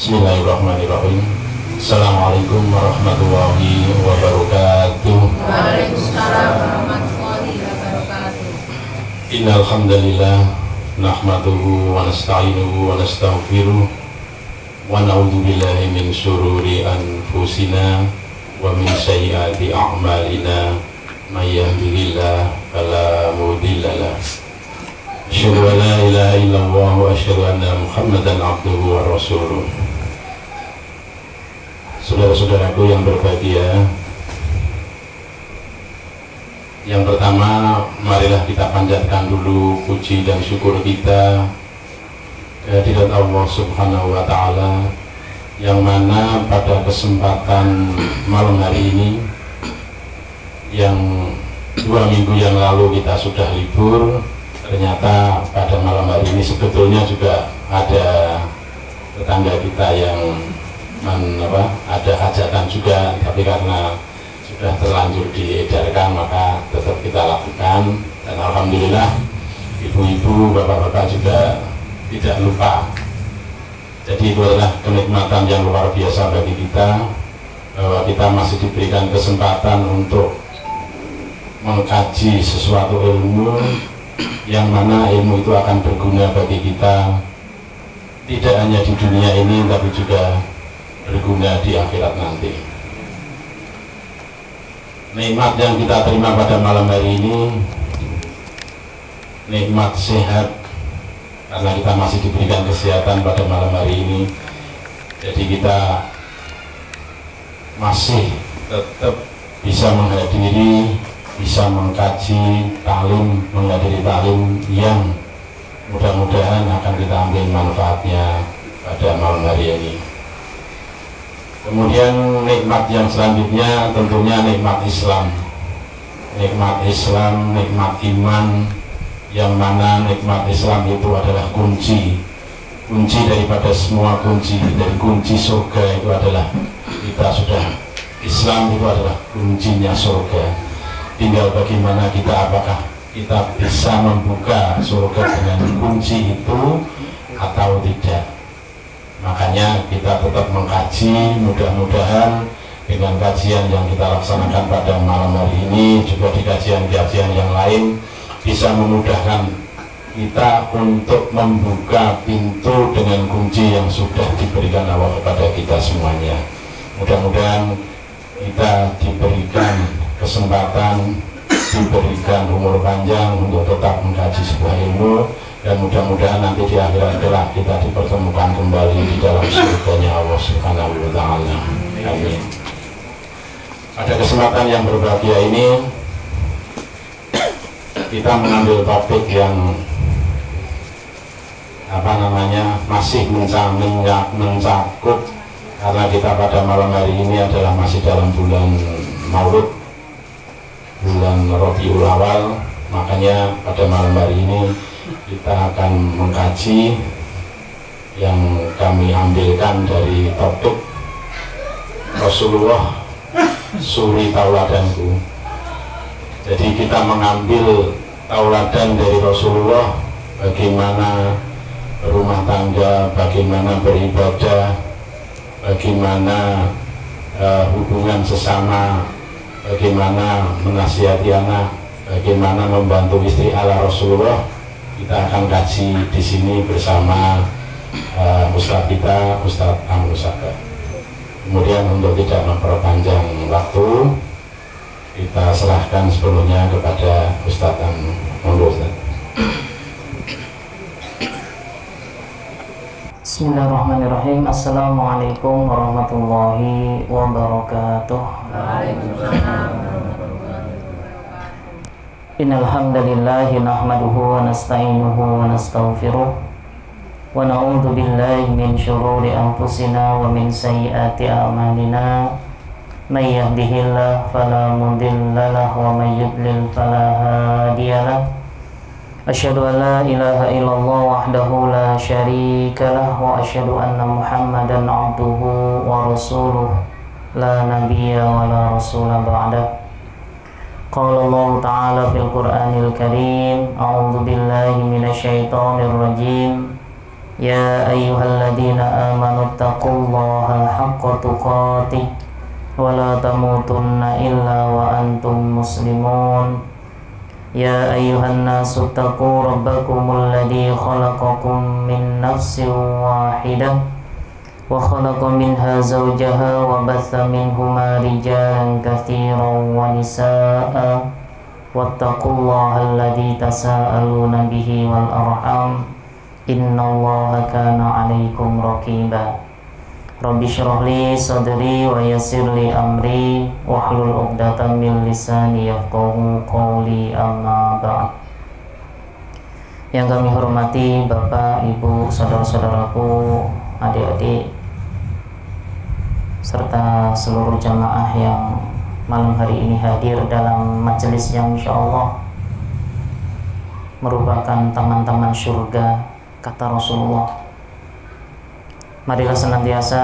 Bismillahirrahmanirrahim. Assalamualaikum warahmatullahi wabarakatuh. Waalaikumsalam warahmatullahi wabarakatuh. Innal hamdalillah nahmaduhu wa nasta'inuhu wa nastaghfiruh wa na'udzu billahi min syururi anfusina wa min sayyiati a'malina may yahdihillahu fala mudilla lahu. Asyhadu an la ilaha illallah wa asyhadu anna Muhammadan abduhu wa rasuluh. Saudara-saudaraku yang berbahagia, yang pertama marilah kita panjatkan dulu puji dan syukur kita kehadirat Allah Subhanahu wa Ta'ala, yang mana pada kesempatan malam hari ini, yang 2 minggu yang lalu kita sudah libur, ternyata pada malam hari ini sebetulnya juga ada tetangga kita yang ada hajatan juga, tapi karena sudah terlanjur diedarkan maka tetap kita lakukan. Dan alhamdulillah ibu-ibu, bapak-bapak juga tidak lupa. Jadi itu adalah kenikmatan yang luar biasa bagi kita, bahwa kita masih diberikan kesempatan untuk mengkaji sesuatu ilmu, yang mana ilmu itu akan berguna bagi kita tidak hanya di dunia ini, tapi juga berguna di akhirat nanti. Nikmat yang kita terima pada malam hari ini, nikmat sehat, karena kita masih diberikan kesehatan pada malam hari ini. Jadi kita masih tetap bisa menghadiri, bisa mengkaji taklim, menghadiri taklim yang mudah-mudahan akan kita ambil manfaatnya pada malam hari ini. Kemudian nikmat yang selanjutnya tentunya nikmat Islam. Nikmat Islam, nikmat iman, yang mana nikmat Islam itu adalah kunci daripada semua kunci. Dari kunci surga itu adalah kita sudah, Islam itu adalah kuncinya surga. Tinggal bagaimana kita, apakah kita bisa membuka surga dengan kunci itu atau tidak. Makanya kita tetap mengkaji, mudah-mudahan dengan kajian yang kita laksanakan pada malam hari ini, juga di kajian-kajian yang lain, bisa memudahkan kita untuk membuka pintu dengan kunci yang sudah diberikan Allah kepada kita semuanya. Mudah-mudahan kita diberikan kesempatan, diberikan umur panjang untuk tetap mengkaji sebuah ilmu, dan mudah-mudahan nanti di akhirat kelak kita dipertemukan kembali di dalam surganya Allah Subhanahu wa Ta'ala. Amin. Pada kesempatan yang berbahagia ini, kita mengambil topik yang masih mencakup, karena kita pada malam hari ini adalah masih dalam bulan Maulud, bulan Rabiul Awal. Makanya pada malam hari ini kita akan mengkaji yang kami ambilkan dari topik Rasulullah suri tauladanku. Jadi kita mengambil tauladan dari Rasulullah, bagaimana berumah tangga, bagaimana beribadah, bagaimana hubungan sesama, bagaimana menasihati anak, bagaimana membantu istri ala Rasulullah. Kita akan kaji di sini bersama Ustadz kita, Ustadz Amrul Saka. Kemudian untuk tidak memperpanjang waktu, kita serahkan sepenuhnya kepada Ustadz Amrul. Bismillahirrahmanirrahim. Assalamualaikum warahmatullahi wabarakatuh. Innal hamdalillahi nahmaduhu wa nasta'inuhu wa nastaghfiruh wa na'udzu billahi min syururi anfusina wa min sayyiati a'malina. May yahdihillahu fala mudilla lahu wa may yudlil fala hadiya lahu. Asyhadu an la ilaha illallah wahdahu la syarika lahu wa asyhadu anna Muhammadan abduhu wa rasuluh la nabiyya wa la rasula ba'dah. Qala Allah Ta'ala fil Qur'anil Karim, a'udzu billahi minasyaitonir rajim. يا أيها الذين آمنوا اتقوا الله حق تقاته ولا تموتن إلا وأنتم مسلمون يا أيها الناس اتقوا ربكم الذي خلقكم من نفس واحدة وخلق منها زوجها وبث منهما رجالا كثيرا ونساء واتقوا الله الذي تساءلون به والأرحام إن الله كان عليكم رقيبا رب اشرح لي صدري ويسر لي أمري واحلل عقدة من لساني يفقهوا قولي أما بعد. Yang kami hormati Bapak, Ibu, saudara-saudaraku, adik-adik, serta seluruh jamaah yang malam hari ini hadir dalam majelis yang insya Allah merupakan taman-taman surga, kata Rasulullah. Marilah senantiasa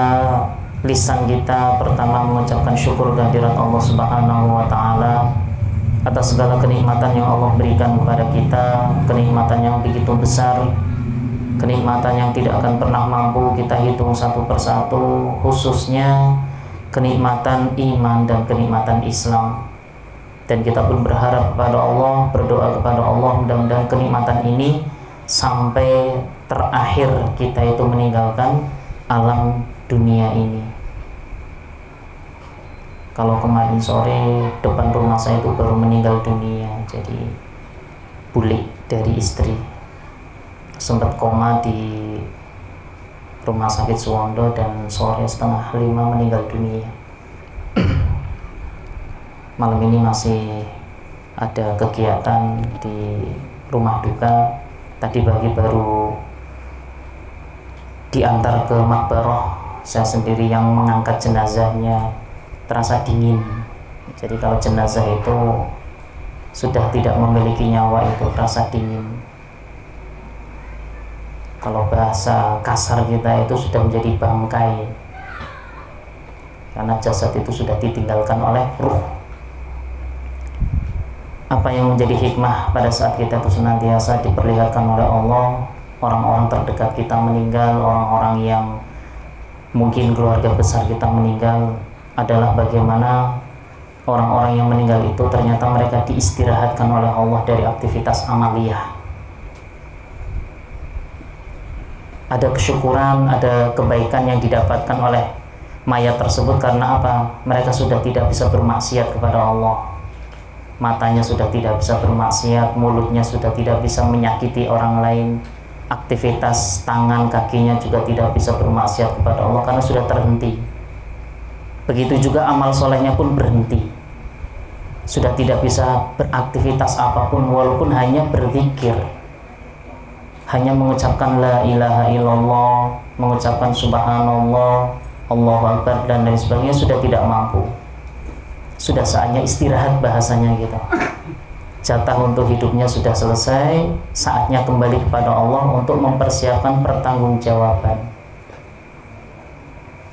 lisan kita pertama mengucapkan syukur kehadirat Allah Subhanahu wa Ta'ala atas segala kenikmatan yang Allah berikan kepada kita, kenikmatan yang begitu besar, kenikmatan yang tidak akan pernah mampu kita hitung satu persatu, khususnya kenikmatan iman dan kenikmatan Islam. Dan kita pun berharap kepada Allah, berdoa kepada Allah, mudah-mudahan kenikmatan ini sampai terakhir kita itu meninggalkan alam dunia ini. Kalau kemarin sore depan rumah saya itu baru meninggal dunia, jadi bulik dari istri, sempat koma di rumah sakit Suwondo dan sore 4:30 meninggal dunia. Malam ini masih ada kegiatan di rumah duka. Tadi pagi baru diantar ke makbarah, saya sendiri yang mengangkat jenazahnya. Terasa dingin. Jadi kalau jenazah itu sudah tidak memiliki nyawa itu terasa dingin. Kalau bahasa kasar kita itu sudah menjadi bangkai, karena jasad itu sudah ditinggalkan oleh ruh. Apa yang menjadi hikmah pada saat kita itu senantiasa diperlihatkan oleh Allah, orang-orang terdekat kita meninggal, orang-orang yang mungkin keluarga besar kita meninggal, adalah bagaimana orang-orang yang meninggal itu ternyata mereka diistirahatkan oleh Allah dari aktivitas amaliyah. Ada kesyukuran, ada kebaikan yang didapatkan oleh mayat tersebut. Karena apa? Mereka sudah tidak bisa bermaksiat kepada Allah. Matanya sudah tidak bisa bermaksiat, mulutnya sudah tidak bisa menyakiti orang lain, aktivitas tangan kakinya juga tidak bisa bermaksiat kepada Allah karena sudah terhenti. Begitu juga amal solehnya pun berhenti, sudah tidak bisa beraktivitas apapun, walaupun hanya berzikir, hanya mengucapkan la ilaha illallah, mengucapkan subhanallah, Allahu akbar dan lain sebagainya, sudah tidak mampu. Sudah saatnya istirahat bahasanya gitu. Jatah untuk hidupnya sudah selesai, saatnya kembali kepada Allah untuk mempersiapkan pertanggungjawaban.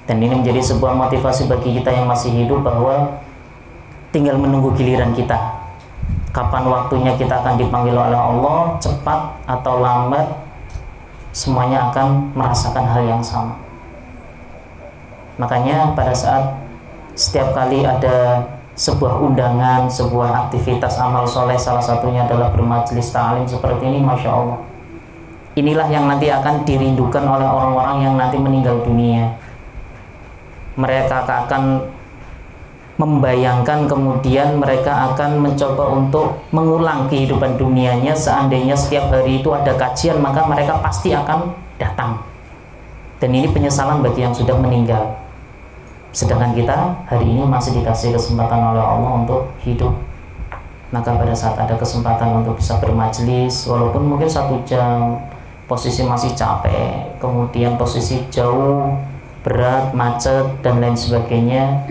Dan ini menjadi sebuah motivasi bagi kita yang masih hidup, bahwa tinggal menunggu giliran kita. Kapan waktunya kita akan dipanggil oleh Allah, cepat atau lambat, semuanya akan merasakan hal yang sama. Makanya pada saat setiap kali ada sebuah undangan, sebuah aktivitas amal soleh, salah satunya adalah bermajelis ta'lim seperti ini, Masya Allah, inilah yang nanti akan dirindukan oleh orang-orang yang nanti meninggal dunia. Mereka akan membayangkan, kemudian mereka akan mencoba untuk mengulang kehidupan dunianya. Seandainya setiap hari itu ada kajian, maka mereka pasti akan datang. Dan ini penyesalan bagi yang sudah meninggal. Sedangkan kita hari ini masih dikasih kesempatan oleh Allah untuk hidup. Maka pada saat ada kesempatan untuk bisa bermajelis, walaupun mungkin 1 jam, posisi masih capek, kemudian posisi jauh, berat, macet, dan lain sebagainya,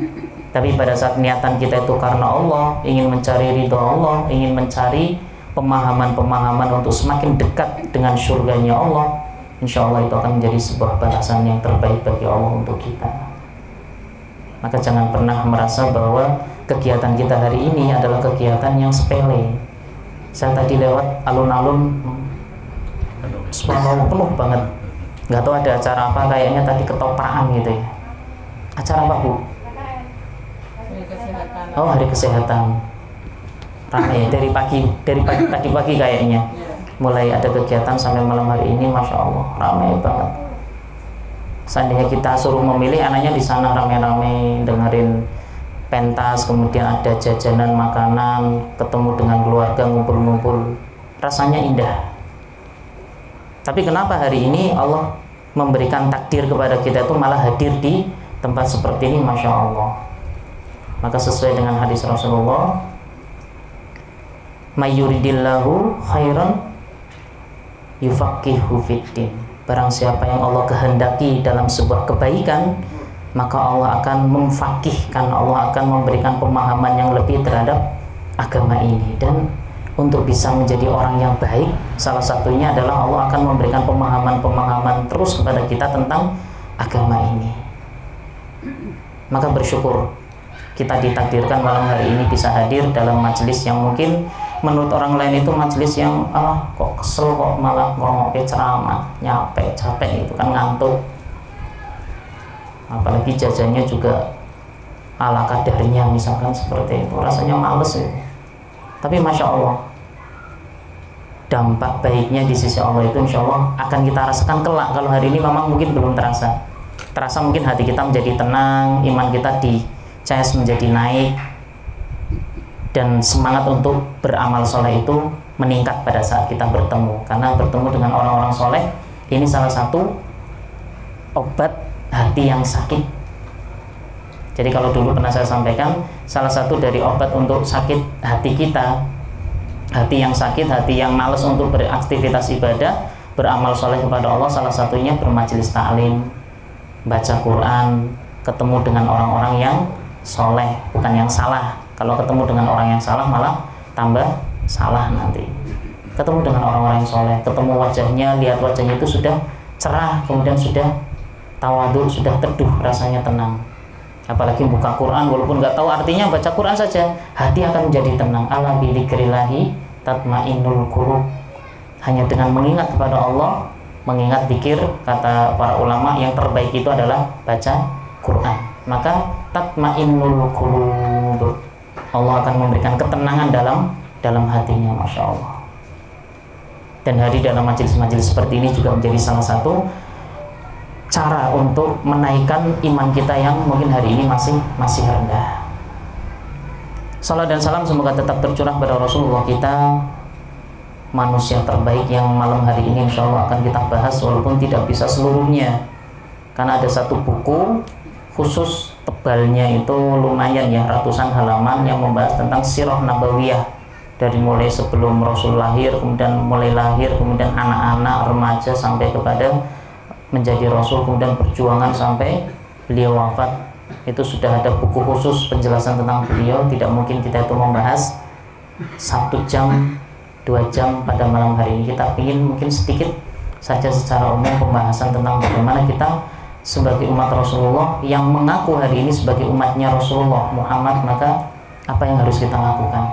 tapi pada saat niatan kita itu karena Allah, ingin mencari ridho Allah, ingin mencari pemahaman-pemahaman untuk semakin dekat dengan surganya Allah, insya Allah itu akan menjadi sebuah balasan yang terbaik bagi Allah untuk kita. Maka jangan pernah merasa bahwa kegiatan kita hari ini adalah kegiatan yang sepele. Saya tadi lewat alun-alun, subhanallah, penuh banget. Nggak tahu ada acara apa, kayaknya tadi ketopraan gitu ya. Acara apa, Bu? Hari kesehatan. Oh, hari kesehatan. Ramai dari tadi pagi kayaknya. Mulai ada kegiatan sampai malam hari ini, masya Allah, ramai banget. Seandainya kita suruh memilih, anaknya di sana ramai-ramai dengerin pentas, kemudian ada jajanan makanan, ketemu dengan keluarga, ngumpul-ngumpul, rasanya indah. Tapi kenapa hari ini Allah memberikan takdir kepada kita itu malah hadir di tempat seperti ini, masya Allah. Maka sesuai dengan hadis Rasulullah, mayyuridillahu khairan yufaqihu fiddin. Barang siapa yang Allah kehendaki dalam sebuah kebaikan, maka Allah akan memfaqihkan, Allah akan memberikan pemahaman yang lebih terhadap agama ini. Dan untuk bisa menjadi orang yang baik, salah satunya adalah Allah akan memberikan pemahaman-pemahaman terus kepada kita tentang agama ini. Maka bersyukur kita ditakdirkan malam hari ini bisa hadir dalam majelis yang mungkin menurut orang lain itu majelis yang kok kesel, kok malah ngomongin ceramah, nyampe capek, itu kan ngantuk. Apalagi jajannya juga ala kadarnya misalkan seperti itu, rasanya males ya. Tapi masya Allah, dampak baiknya di sisi Allah itu insya Allah akan kita rasakan kelak. Kalau hari ini memang mungkin belum terasa mungkin hati kita menjadi tenang, iman kita dicas menjadi naik, dan semangat untuk beramal soleh itu meningkat pada saat kita bertemu. Karena bertemu dengan orang-orang soleh ini salah satu obat hati yang sakit. Jadi kalau dulu pernah saya sampaikan, salah satu dari obat untuk sakit hati kita, hati yang sakit, hati yang malas untuk beraktivitas ibadah, beramal soleh kepada Allah, salah satunya bermajelis ta'lim, baca Quran, ketemu dengan orang-orang yang soleh, bukan yang salah. Kalau ketemu dengan orang yang salah malah tambah salah nanti. Ketemu dengan orang-orang yang soleh, ketemu wajahnya, lihat wajahnya itu sudah cerah, kemudian sudah tawadhu, sudah teduh, rasanya tenang. Apalagi buka Quran, walaupun nggak tahu artinya, baca Quran saja, hati akan menjadi tenang. Ala bi dzikrillahi tatmainnul qulub. Hanya dengan mengingat kepada Allah, mengingat zikir, kata para ulama, yang terbaik itu adalah baca Quran. Maka tatmainnul qulub, Allah akan memberikan ketenangan dalam hatinya, masya Allah. Dan hari dalam majelis-majelis seperti ini juga menjadi salah satu cara untuk menaikkan iman kita yang mungkin hari ini masih rendah. Salam dan salam semoga tetap tercurah pada Rasulullah kita, manusia terbaik yang malam hari ini insya Allah akan kita bahas, walaupun tidak bisa seluruhnya karena ada satu buku khusus, tebalnya itu lumayan ya, ratusan halaman, yang membahas tentang sirah nabawiyah dari mulai sebelum Rasul lahir, kemudian mulai lahir, kemudian anak-anak, remaja, sampai kepada menjadi Rasul, kemudian perjuangan sampai beliau wafat. Itu sudah ada buku khusus penjelasan tentang beliau. Tidak mungkin kita itu membahas 1 jam 2 jam pada malam hari ini. Kita ingin mungkin sedikit saja secara umum pembahasan tentang bagaimana kita sebagai umat Rasulullah yang mengaku hari ini sebagai umatnya Rasulullah Muhammad, maka apa yang harus kita lakukan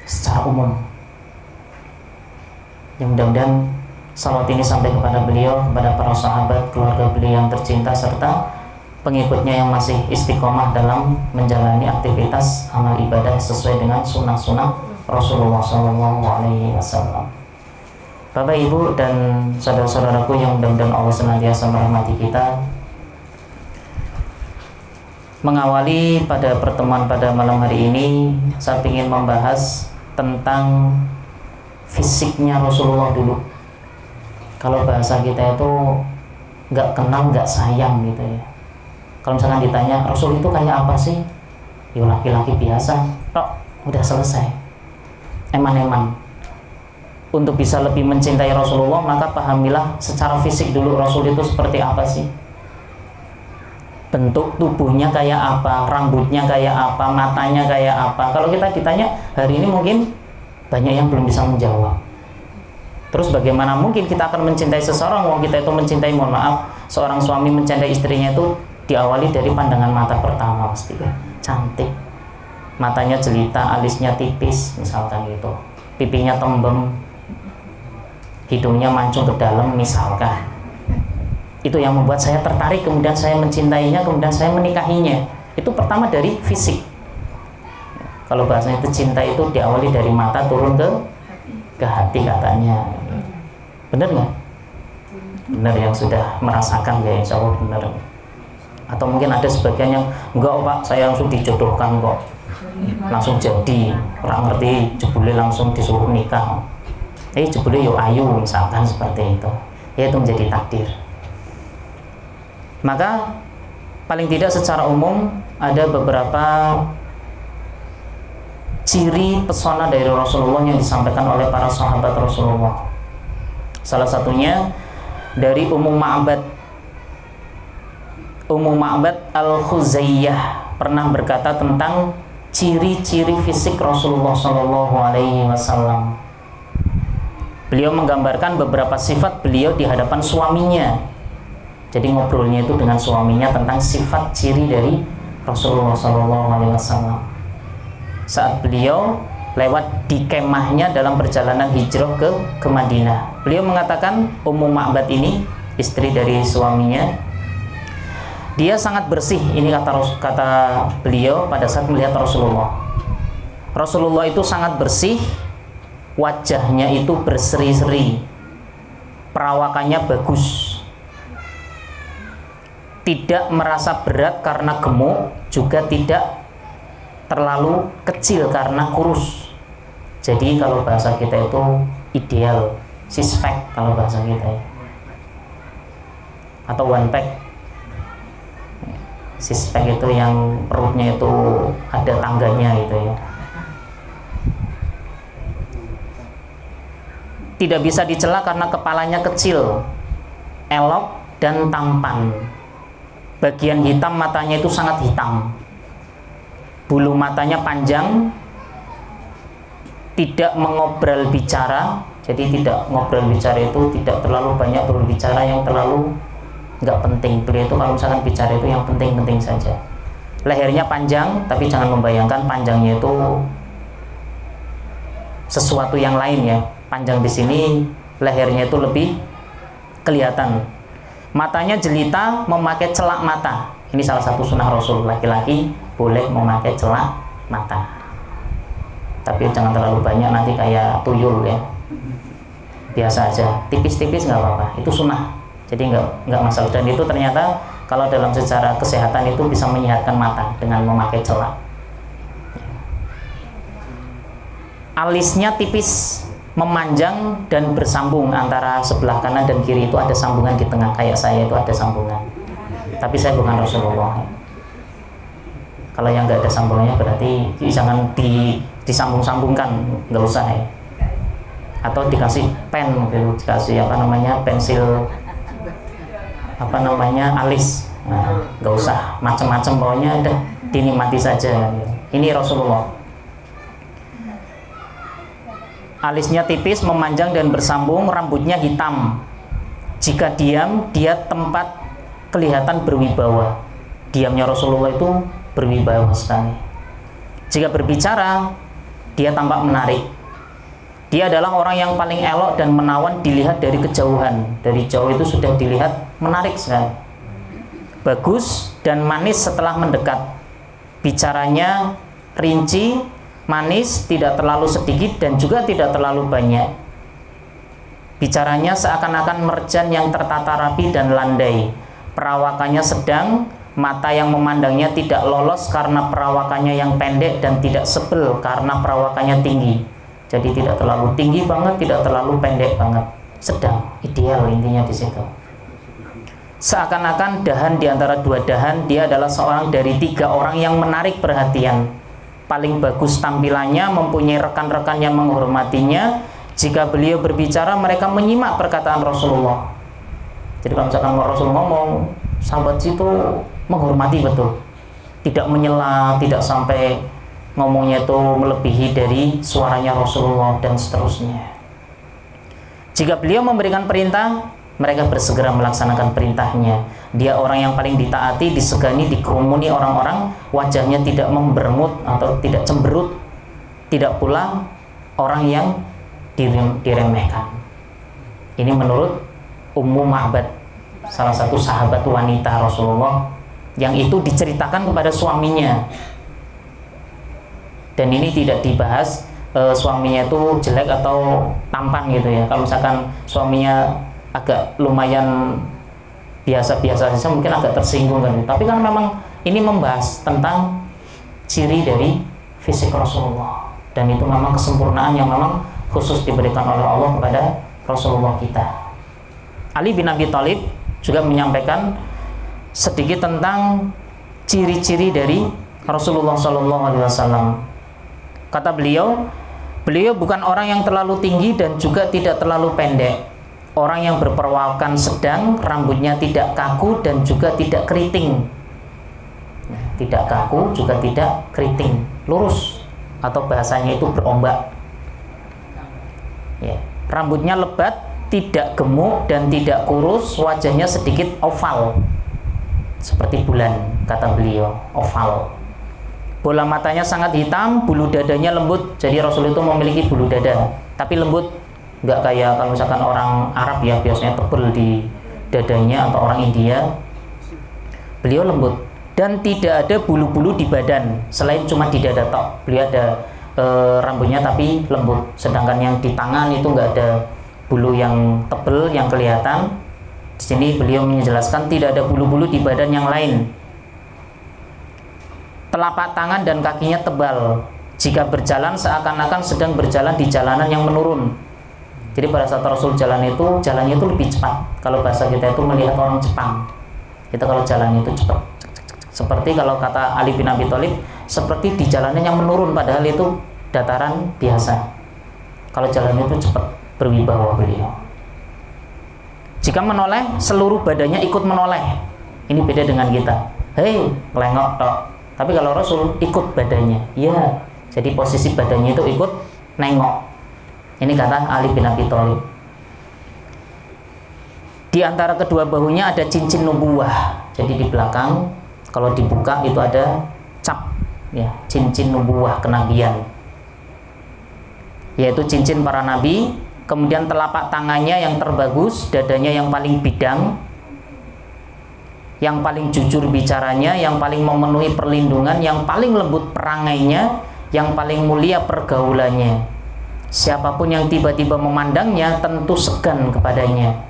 secara umum. Yang mudah-mudahan salawat ini sampai kepada beliau, kepada para sahabat, keluarga beliau yang tercinta, serta pengikutnya yang masih istiqomah dalam menjalani aktivitas amal ibadah sesuai dengan sunnah-sunnah Rasulullah SAW. Bapak, Ibu, dan saudara-saudaraku yang mudah-mudahan Allah senantiasa merahmati kita, mengawali pada pertemuan pada malam hari ini, saya ingin membahas tentang fisiknya Rasulullah dulu. Kalau bahasa kita itu nggak kenal nggak sayang gitu ya. Kalau misalkan ditanya Rasul itu kayak apa sih, ya laki-laki biasa, tok, udah selesai. Eman-eman. Untuk bisa lebih mencintai Rasulullah, maka pahamilah secara fisik dulu Rasul itu seperti apa sih. Bentuk tubuhnya kayak apa, rambutnya kayak apa, matanya kayak apa. Kalau kita ditanya hari ini mungkin banyak yang belum bisa menjawab. Terus bagaimana mungkin kita akan mencintai seseorang, wong kita itu mencintai, mohon maaf, seorang suami mencintai istrinya itu diawali dari pandangan mata pertama, pasti kan cantik, matanya jelita, alisnya tipis misalkan gitu, pipinya tembem, hidungnya mancung ke dalam misalkan. Itu yang membuat saya tertarik, kemudian saya mencintainya, kemudian saya menikahinya. Itu pertama dari fisik. Kalau bahasanya itu cinta itu diawali dari mata turun ke hati katanya. Benar nggak? Benar, yang sudah merasakan ya insya Allah benar. Atau mungkin ada sebagian yang enggak Pak, saya langsung dijodohkan kok, langsung jadi, orang ngerti jebule langsung disuruh nikah. Jebule yo ayu misalkan seperti itu. Ya itu menjadi takdir. Maka paling tidak secara umum ada beberapa ciri pesona dari Rasulullah yang disampaikan oleh para sahabat Rasulullah. Salah satunya dari Ummu Ma'bad Al-Khuzayyah pernah berkata tentang ciri-ciri fisik Rasulullah Shallallahu Alaihi Wasallam. Beliau menggambarkan beberapa sifat beliau di hadapan suaminya. Jadi ngobrolnya itu dengan suaminya tentang sifat ciri dari Rasulullah Shallallahu Alaihi Wasallam. Saat beliau lewat di kemahnya dalam perjalanan hijrah ke Madinah, beliau mengatakan Ummu Ma'bad ini istri dari suaminya, dia sangat bersih. Ini kata beliau pada saat melihat Rasulullah. Rasulullah itu sangat bersih, wajahnya itu berseri-seri, perawakannya bagus, tidak merasa berat karena gemuk, juga tidak terlalu kecil karena kurus. Jadi kalau bahasa kita itu ideal, six pack kalau bahasa kita ya. Atau one pack. Six pack itu yang perutnya itu ada tangganya gitu ya. Tidak bisa dicela karena kepalanya kecil, elok dan tampan. Bagian hitam matanya itu sangat hitam. Bulu matanya panjang, tidak mengobrol bicara. Jadi tidak ngobrol bicara itu tidak terlalu banyak berbicara yang terlalu nggak penting. Beliau itu kalau misalkan bicara itu yang penting-penting saja. Lehernya panjang, tapi jangan membayangkan panjangnya itu sesuatu yang lain ya. Panjang di sini, lehernya itu lebih kelihatan. Matanya jelita, memakai celak mata. Ini salah satu sunnah Rasul, laki-laki boleh memakai celak mata. Tapi jangan terlalu banyak, nanti kayak tuyul ya. Biasa aja, tipis-tipis nggak apa-apa, itu sunnah. Jadi nggak masalah. Dan itu ternyata kalau dalam secara kesehatan itu bisa menyehatkan mata dengan memakai celak. Alisnya tipis, memanjang dan bersambung antara sebelah kanan dan kiri itu ada sambungan di tengah, kayak saya itu ada sambungan. Tapi saya bukan Rasulullah. Kalau yang nggak ada sambungannya berarti jangan disambung-sambungkan, nggak usah ya. Atau dikasih pen, dikasih pensil alis, nah, nggak usah macam-macam, pokoknya udah dinikmati saja. Ini Rasulullah. Alisnya tipis, memanjang dan bersambung, rambutnya hitam. Jika diam, dia tempat kelihatan berwibawa. Diamnya Rasulullah itu berwibawa sekali. Jika berbicara, dia tampak menarik. Dia adalah orang yang paling elok dan menawan dilihat dari kejauhan. Dari jauh itu sudah dilihat menarik sekali. Bagus dan manis setelah mendekat. Bicaranya rinci, manis, tidak terlalu sedikit dan juga tidak terlalu banyak. Bicaranya seakan-akan merjan yang tertata rapi dan landai. Perawakannya sedang, mata yang memandangnya tidak lolos karena perawakannya yang pendek dan tidak sebel karena perawakannya tinggi. Jadi tidak terlalu tinggi banget, tidak terlalu pendek banget, sedang, ideal intinya di situ. Seakan-akan dahan di antara dua dahan, dia adalah seorang dari tiga orang yang menarik perhatian. Paling bagus tampilannya, mempunyai rekan-rekan yang menghormatinya. Jika beliau berbicara, mereka menyimak perkataan Rasulullah. Jadi kalau misalkan Rasul ngomong, sahabat situ menghormati betul, tidak menyela, tidak sampai ngomongnya itu melebihi dari suaranya Rasulullah dan seterusnya. Jika beliau memberikan perintah, mereka bersegera melaksanakan perintahnya. Dia orang yang paling ditaati, disegani, dikerumuni orang-orang, wajahnya tidak membermut atau tidak cemberut, tidak pula orang yang diremehkan. Ini menurut Ummu Ma'bad salah satu sahabat wanita Rasulullah yang itu diceritakan kepada suaminya, dan ini tidak dibahas suaminya itu jelek atau tampan gitu ya. Kalau misalkan suaminya agak lumayan biasa-biasa saja mungkin agak tersinggung kan, tapi kan memang ini membahas tentang ciri dari fisik Rasulullah, dan itu memang kesempurnaan yang memang khusus diberikan oleh Allah kepada Rasulullah kita. Ali bin Abi Thalib juga menyampaikan sedikit tentang ciri-ciri dari Rasulullah SAW. Kata beliau bukan orang yang terlalu tinggi dan juga tidak terlalu pendek. Orang yang berperawakan sedang, rambutnya tidak kaku dan juga tidak keriting. Tidak kaku juga tidak keriting, lurus, atau bahasanya itu berombak. Ya. Rambutnya lebat, tidak gemuk dan tidak kurus, wajahnya sedikit oval, seperti bulan, kata beliau, oval. Bola matanya sangat hitam, bulu dadanya lembut. Jadi Rasul itu memiliki bulu dada, tapi lembut, nggak kayak kalau misalkan orang Arab ya biasanya tebal di dadanya, atau orang India. Beliau lembut dan tidak ada bulu-bulu di badan selain cuma di dada tok. Beliau ada rambutnya tapi lembut, sedangkan yang di tangan itu nggak ada bulu yang tebal yang kelihatan. Di sini beliau menjelaskan tidak ada bulu-bulu di badan yang lain. Telapak tangan dan kakinya tebal. Jika berjalan seakan-akan sedang berjalan di jalanan yang menurun. Jadi pada saat Rasul jalan itu, jalannya itu lebih cepat. Kalau bahasa kita itu melihat orang Jepang, itu kalau jalannya itu cepat. Seperti kalau kata Ali bin Abi Thalib, seperti di jalanan yang menurun, padahal itu dataran biasa. Kalau jalannya itu cepat, berwibawa beliau. Jika menoleh, seluruh badannya ikut menoleh. Ini beda dengan kita. Hei, lengok tok. Tapi kalau Rasul ikut badannya, ya. Jadi posisi badannya itu ikut nengok. Ini kata Ali bin Abi Thalib. Di antara kedua bahunya ada cincin nubuwah. Jadi di belakang kalau dibuka itu ada cap, ya, cincin nubuwah, kenabian. Yaitu cincin para nabi. Kemudian telapak tangannya yang terbagus, dadanya yang paling bidang, yang paling jujur bicaranya, yang paling memenuhi perlindungan, yang paling lembut perangainya, yang paling mulia pergaulannya. Siapapun yang tiba-tiba memandangnya tentu segan kepadanya.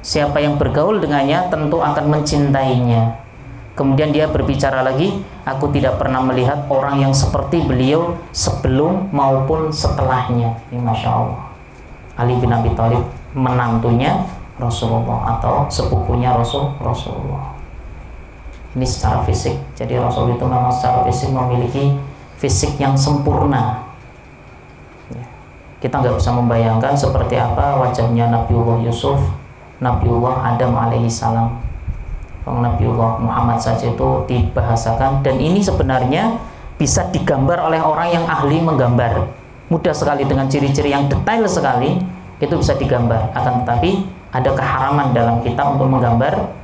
Siapa yang bergaul dengannya tentu akan mencintainya. Kemudian dia berbicara lagi, aku tidak pernah melihat orang yang seperti beliau sebelum maupun setelahnya. Ini Masya Allah. Ali bin Abi Thalib, menantunya Rasulullah atau sepupunya Rasulullah. Ini secara fisik. Jadi Rasul itu memang secara fisik memiliki fisik yang sempurna. Kita nggak bisa membayangkan seperti apa wajahnya Nabiullah Yusuf, Nabiullah Adam alaihissalam. Nabiullah Muhammad saja itu dibahasakan, dan ini sebenarnya bisa digambar oleh orang yang ahli menggambar. Mudah sekali dengan ciri-ciri yang detail sekali itu bisa digambar. Akan tetapi ada keharaman dalam kita untuk menggambar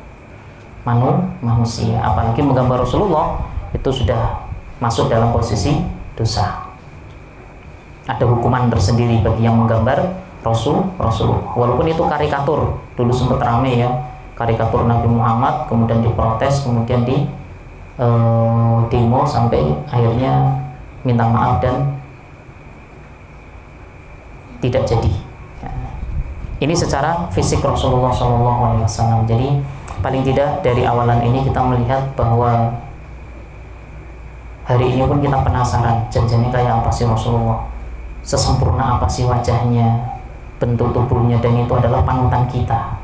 manusia, apalagi menggambar Rasulullah, itu sudah masuk dalam posisi dosa. Ada hukuman tersendiri bagi yang menggambar Rasulullah. Walaupun itu karikatur, dulu sempat rame ya, karikatur Nabi Muhammad, kemudian diprotes, kemudian di demo sampai akhirnya minta maaf dan tidak jadi. Ini secara fisik Rasulullah SAW. Jadi paling tidak dari awalan ini kita melihat bahwa hari ini pun kita penasaran janjinya kayak apa sih Rasulullah, sesempurna apa sih wajahnya, bentuk tubuhnya, dan itu adalah panutan kita.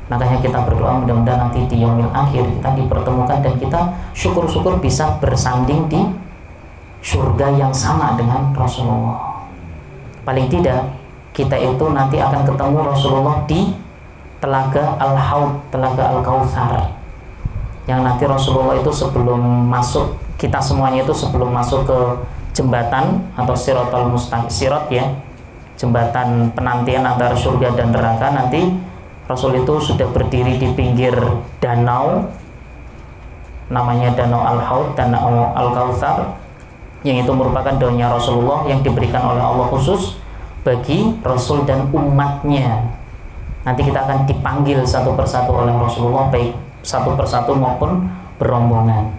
Makanya kita berdoa mudah-mudahan nanti di yaumil akhir kita dipertemukan dan kita syukur-syukur bisa bersanding di surga yang sama dengan Rasulullah. Paling tidak kita itu nanti akan ketemu Rasulullah di Telaga Al-Haud, Telaga Al-Kautsar, yang nanti Rasulullah itu sebelum masuk, kita semuanya itu sebelum masuk ke jembatan atau Siratal Mustaqim, sirat ya, jembatan penantian antara surga dan neraka, nanti Rasul itu sudah berdiri di pinggir danau, namanya Danau Al-Haud, Danau Al-Kautsar, yang itu merupakan doanya Rasulullah yang diberikan oleh Allah khusus bagi Rasul dan umatnya. Nanti kita akan dipanggil satu persatu oleh Rasulullah, baik satu persatu maupun berombongan.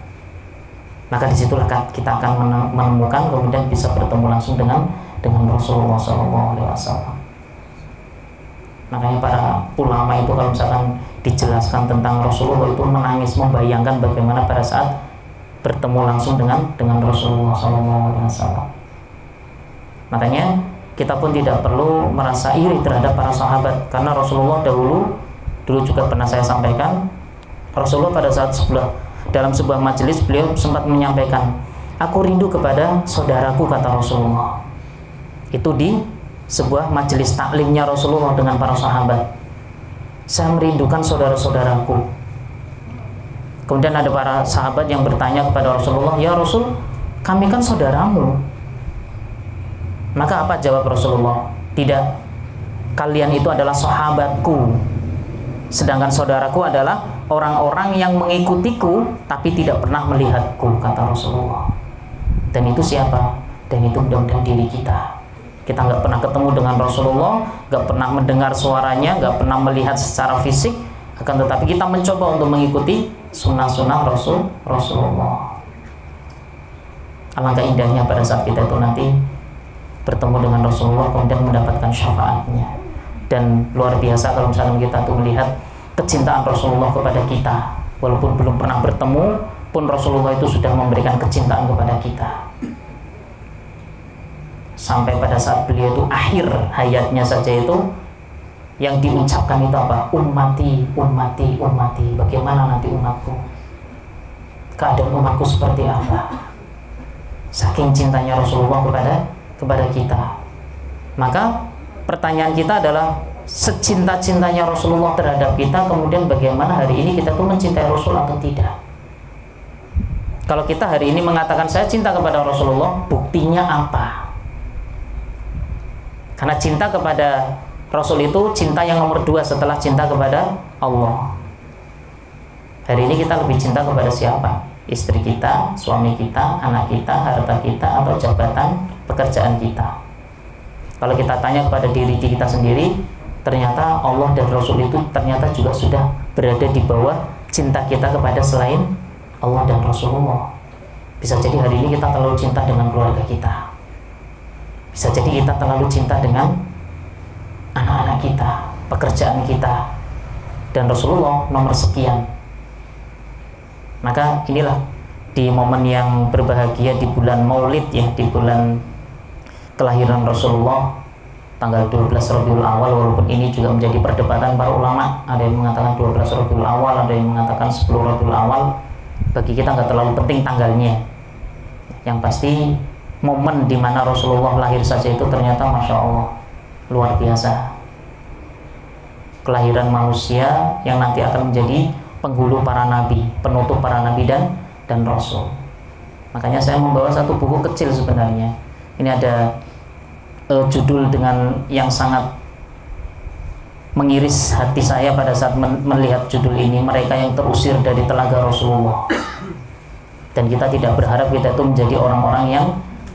Maka disitulah kita akan menemukan, kemudian bisa bertemu langsung dengan Rasulullah SAW. Makanya para ulama itu kalau misalkan dijelaskan tentang Rasulullah itu menangis, membayangkan bagaimana pada saat bertemu langsung dengan Rasulullah SAW. Makanya kita pun tidak perlu merasa iri terhadap para sahabat, karena Rasulullah dulu juga pernah saya sampaikan, Rasulullah pada saat dalam sebuah majelis beliau sempat menyampaikan, aku rindu kepada saudaraku, kata Rasulullah. Itu di sebuah majelis taklimnya Rasulullah dengan para sahabat. Saya merindukan saudara-saudaraku. Kemudian ada para sahabat yang bertanya kepada Rasulullah, ya Rasul, kami kan saudaramu. Maka apa jawab Rasulullah? Tidak, kalian itu adalah sahabatku, sedangkan saudaraku adalah orang-orang yang mengikutiku tapi tidak pernah melihatku, kata Rasulullah. Dan itu siapa? Dan itu mudah-mudahan diri kita. Kita nggak pernah ketemu dengan Rasulullah, nggak pernah mendengar suaranya, nggak pernah melihat secara fisik, akan tetapi kita mencoba untuk mengikuti sunnah-sunnah Rasulullah. Alangkah indahnya pada saat kita itu nanti bertemu dengan Rasulullah, kemudian mendapatkan syafaatnya. Dan luar biasa kalau misalnya kita tuh melihat kecintaan Rasulullah kepada kita, walaupun belum pernah bertemu pun Rasulullah itu sudah memberikan kecintaan kepada kita. Sampai pada saat beliau itu akhir hayatnya saja itu yang diucapkan itu apa? Ummati, ummati, ummati. Bagaimana nanti umatku? Keadaan umatku seperti apa? Saking cintanya Rasulullah kepada kita. Maka pertanyaan kita adalah, secinta-cintanya Rasulullah terhadap kita, kemudian bagaimana hari ini kita tuh mencintai Rasul atau tidak? Kalau kita hari ini mengatakan saya cinta kepada Rasulullah, buktinya apa? Karena cinta kepada Rasul itu cinta yang nomor 2 setelah cinta kepada Allah. Hari ini kita lebih cinta kepada siapa? Istri kita, suami kita, anak kita, harta kita, atau jabatan, pekerjaan kita. Kalau kita tanya kepada diri kita sendiri, ternyata Allah dan Rasul itu ternyata juga sudah berada di bawah cinta kita kepada selain Allah dan Rasulullah. Bisa jadi hari ini kita terlalu cinta dengan keluarga kita. Bisa jadi kita terlalu cinta dengan anak-anak kita, pekerjaan kita, dan Rasulullah nomor sekian. Maka inilah di momen yang berbahagia di bulan Maulid, ya, di bulan kelahiran Rasulullah, tanggal 12 Rabiul Awal, walaupun ini juga menjadi perdebatan para ulama. Ada yang mengatakan 12 Rabiul Awal, ada yang mengatakan 10 Rabiul Awal. Bagi kita nggak terlalu penting tanggalnya. Yang pasti momen di mana Rasulullah lahir saja itu ternyata Masya Allah luar biasa. Kelahiran manusia yang nanti akan menjadi penghulu para nabi, penutup para nabi dan Rasul. Makanya saya membawa satu buku kecil sebenarnya. Ini ada judul dengan yang sangat mengiris hati saya pada saat melihat judul ini, mereka yang terusir dari telaga Rasulullah. Dan kita tidak berharap kita itu menjadi orang-orang yang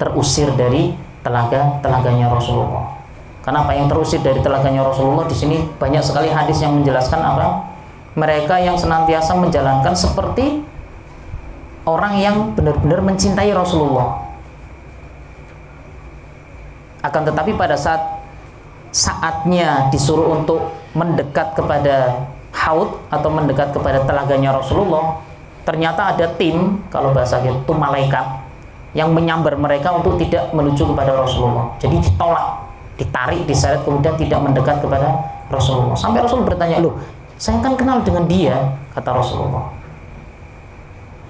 terusir dari telaganya Rasulullah. Karena apa yang terusir dari telaganya Rasulullah, di sini banyak sekali hadis yang menjelaskan apa? Mereka yang senantiasa menjalankan seperti orang yang benar-benar mencintai Rasulullah. Akan tetapi pada saatnya disuruh untuk mendekat kepada haud atau mendekat kepada telaganya Rasulullah, ternyata ada tim, kalau bahasa itu malaikat, yang menyambar mereka untuk tidak menuju kepada Rasulullah. Jadi ditolak, ditarik, diseret, kemudian tidak mendekat kepada Rasulullah. Sampai Rasul bertanya, loh, saya kan kenal dengan dia, kata Rasulullah.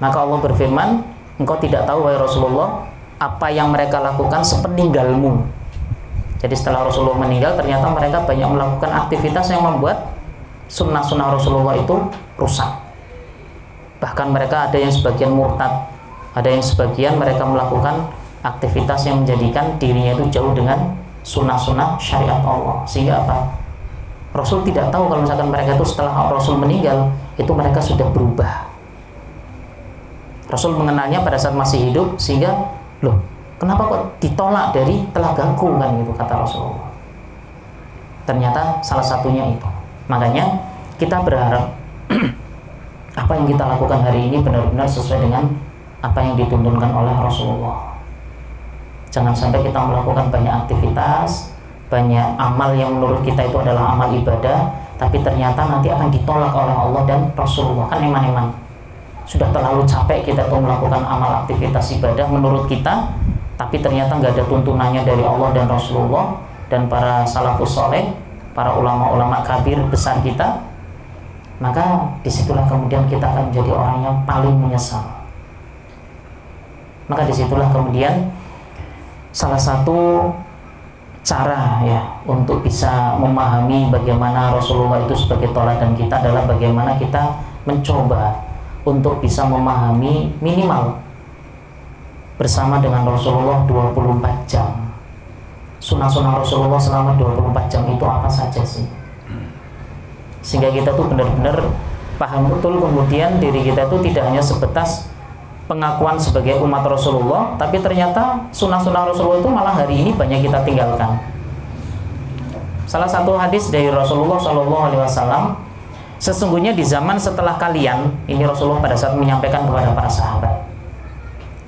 Maka Allah berfirman, engkau tidak tahu wahai Rasulullah apa yang mereka lakukan sepeninggalmu. Jadi setelah Rasulullah meninggal, ternyata mereka banyak melakukan aktivitas yang membuat sunnah-sunnah Rasulullah itu rusak. Bahkan mereka ada yang sebagian murtad, ada yang sebagian mereka melakukan aktivitas yang menjadikan dirinya itu jauh dengan sunnah-sunnah syariat Allah. Sehingga apa? Rasul tidak tahu kalau misalkan mereka itu setelah Rasul meninggal, itu mereka sudah berubah. Rasul mengenalnya pada saat masih hidup, sehingga, loh, kenapa kok ditolak dari telagaku, kan gitu, kata Rasulullah. Ternyata salah satunya itu. Makanya kita berharap apa yang kita lakukan hari ini benar-benar sesuai dengan apa yang dituntunkan oleh Rasulullah. Jangan sampai kita melakukan banyak aktivitas, banyak amal yang menurut kita itu adalah amal ibadah, tapi ternyata nanti akan ditolak oleh Allah dan Rasulullah. Kan eman-eman sudah terlalu capek kita tuh melakukan amal aktivitas ibadah menurut kita, tapi ternyata nggak ada tuntunannya dari Allah dan Rasulullah dan para salafus soleh, para ulama-ulama kabir besar kita. Maka disitulah kemudian kita akan menjadi orang yang paling menyesal. Maka disitulah kemudian salah satu cara ya untuk bisa memahami bagaimana Rasulullah itu sebagai teladan kita adalah bagaimana kita mencoba untuk bisa memahami minimal bersama dengan Rasulullah 24 jam. Sunnah-sunnah Rasulullah selama 24 jam itu apa saja sih? Sehingga kita tuh benar-benar paham betul kemudian diri kita tuh tidak hanya sebatas pengakuan sebagai umat Rasulullah, tapi ternyata sunnah-sunnah Rasulullah itu malah hari ini banyak kita tinggalkan. Salah satu hadis dari Rasulullah SAW, sesungguhnya di zaman setelah kalian, ini Rasulullah pada saat menyampaikan kepada para sahabat,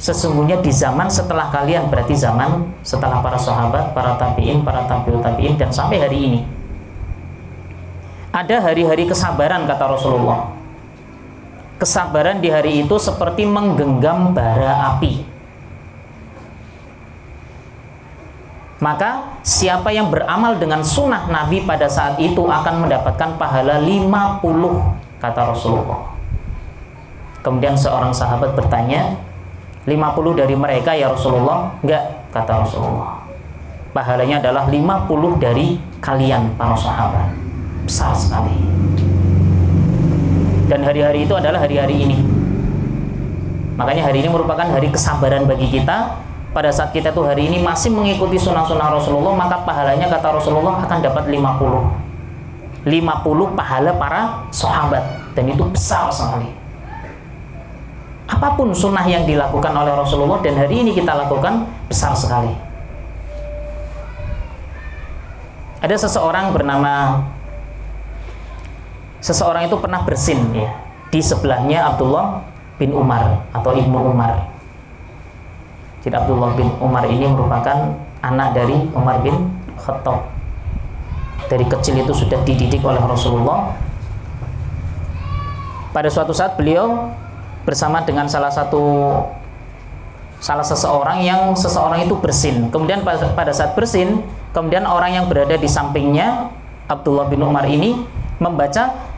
sesungguhnya di zaman setelah kalian, berarti zaman setelah para sahabat, para tabi'in, para tabi'ut tabi'in, dan sampai hari ini, ada hari-hari kesabaran, kata Rasulullah. Kesabaran di hari itu seperti menggenggam bara api. Maka siapa yang beramal dengan sunnah Nabi pada saat itu akan mendapatkan pahala 50, kata Rasulullah. Kemudian seorang sahabat bertanya, 50 dari mereka ya Rasulullah? Enggak, kata Rasulullah. Pahalanya adalah 50 dari kalian para sahabat. Besar sekali. Dan hari-hari itu adalah hari-hari ini. Makanya hari ini merupakan hari kesabaran bagi kita. Pada saat kita tuh hari ini masih mengikuti sunnah-sunnah Rasulullah, maka pahalanya kata Rasulullah akan dapat 50 pahala para sahabat. Dan itu besar sekali. Apapun sunnah yang dilakukan oleh Rasulullah dan hari ini kita lakukan, besar sekali. Ada seseorang itu pernah bersin ya, di sebelahnya Abdullah bin Umar atau Ibnu Umar. Jadi Abdullah bin Umar ini merupakan anak dari Umar bin Khattab. Dari kecil itu sudah dididik oleh Rasulullah. Pada suatu saat beliau bersama dengan salah seseorang yang seseorang itu bersin. Kemudian pada saat bersin, kemudian orang yang berada di sampingnya Abdullah bin Umar ini membaca,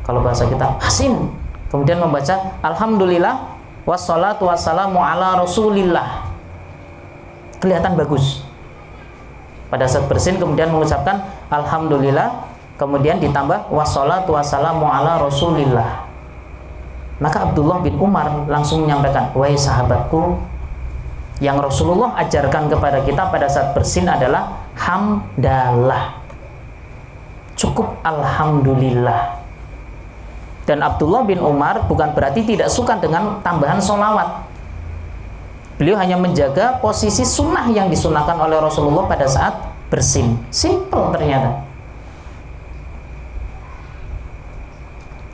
kalau bahasa kita hasin, kemudian membaca alhamdulillah wassalatu wassalamu ala rasulillah. Kelihatan bagus. Pada saat bersin kemudian mengucapkan alhamdulillah, kemudian ditambah wassalatu wassalamu ala rasulillah. Maka Abdullah bin Umar langsung menyampaikan, wahai sahabatku, yang Rasulullah ajarkan kepada kita pada saat bersin adalah hamdalah. Cukup alhamdulillah. Dan Abdullah bin Umar bukan berarti tidak suka dengan tambahan sholawat. Beliau hanya menjaga posisi sunnah yang disunahkan oleh Rasulullah pada saat bersin. Simple ternyata.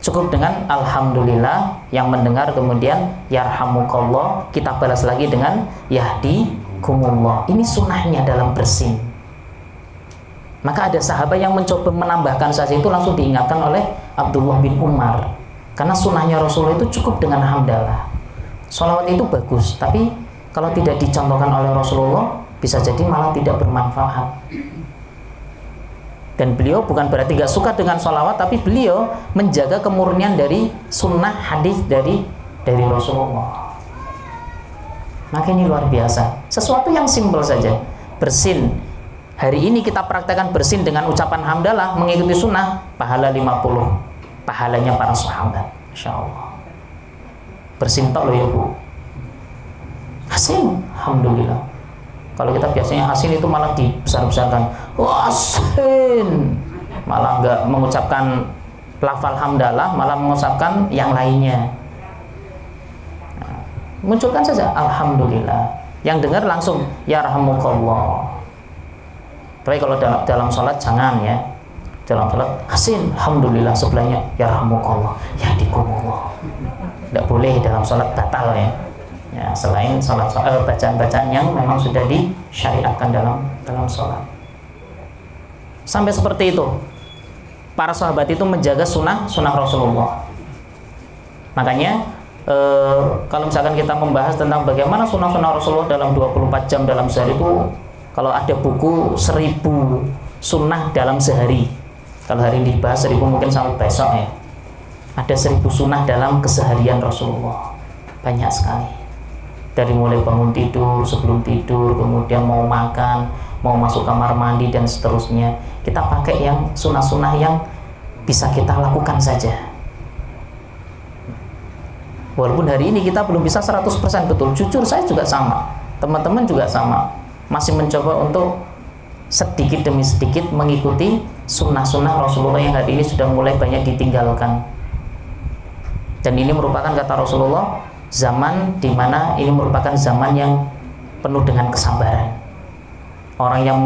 Cukup dengan alhamdulillah, yang mendengar kemudian yarhamukallah, kita balas lagi dengan yahdikumullah. Ini sunnahnya dalam bersin. Maka ada sahabat yang mencoba menambahkan saja, itu langsung diingatkan oleh Abdullah bin Umar. Karena sunnahnya Rasulullah itu cukup dengan hamdalah. Sholawat itu bagus, tapi kalau tidak dicontohkan oleh Rasulullah, bisa jadi malah tidak bermanfaat. Dan beliau bukan berarti gak suka dengan sholawat, tapi beliau menjaga kemurnian dari sunnah hadis dari Rasulullah. Maka ini luar biasa. Sesuatu yang simpel saja. Bersin. Hari ini kita praktekkan bersin dengan ucapan hamdalah, mengikuti sunnah, pahala 50. Pahalanya para sahabat. Insya Allah. Bersin tok loh ya Bu. Hasin. Alhamdulillah. Kalau kita biasanya hasin itu malah dibesar-besarkan. Hasin. Malah nggak mengucapkan lafal hamdalah, malah mengucapkan yang lainnya. Nah, munculkan saja alhamdulillah. Yang dengar langsung yarhamukallah. Tapi kalau dalam sholat jangan ya. dalam salat, Hasin, alhamdulillah, sebelahnya yarhamukallah, yahdikumullah. Tidak boleh dalam salat batal ya. Ya, selain salat bacaan-bacaan yang memang sudah disyariatkan dalam salat. Sampai seperti itu. Para sahabat itu menjaga sunnah Rasulullah. Makanya kalau misalkan kita membahas tentang bagaimana sunnah Rasulullah dalam 24 jam dalam sehari itu, kalau ada buku 1000 sunnah dalam sehari. Kalau hari ini dibahas 1000 mungkin sampai besok ya. Ada 1000 sunnah dalam keseharian Rasulullah. Banyak sekali. Dari mulai bangun tidur, sebelum tidur, kemudian mau makan, mau masuk kamar mandi dan seterusnya. Kita pakai yang sunnah-sunnah yang bisa kita lakukan saja. Walaupun hari ini kita belum bisa 100% betul. Jujur saya juga sama. Teman-teman juga sama. Masih mencoba untuk sedikit demi sedikit mengikuti sunnah-sunnah Rasulullah yang hari ini sudah mulai banyak ditinggalkan. Dan ini merupakan kata Rasulullah, zaman dimana ini merupakan zaman yang penuh dengan kesabaran. Orang yang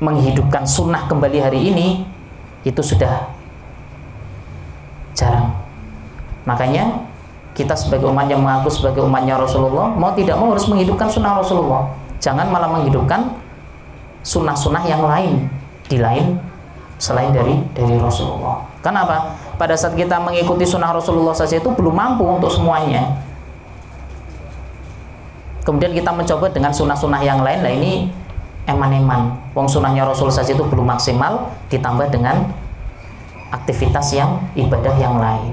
menghidupkan sunnah kembali hari ini itu sudah jarang. Makanya kita sebagai umat yang mengaku sebagai umatnya Rasulullah, mau tidak mau harus menghidupkan sunnah Rasulullah. Jangan malah menghidupkan sunnah-sunnah yang lain selain dari Rasulullah. Kenapa? Pada saat kita mengikuti sunnah Rasulullah saja itu belum mampu untuk semuanya. Kemudian kita mencoba dengan sunnah-sunnah yang lain, lah ini eman-eman. Wong sunnahnya Rasul saja itu belum maksimal, ditambah dengan aktivitas yang ibadah yang lain.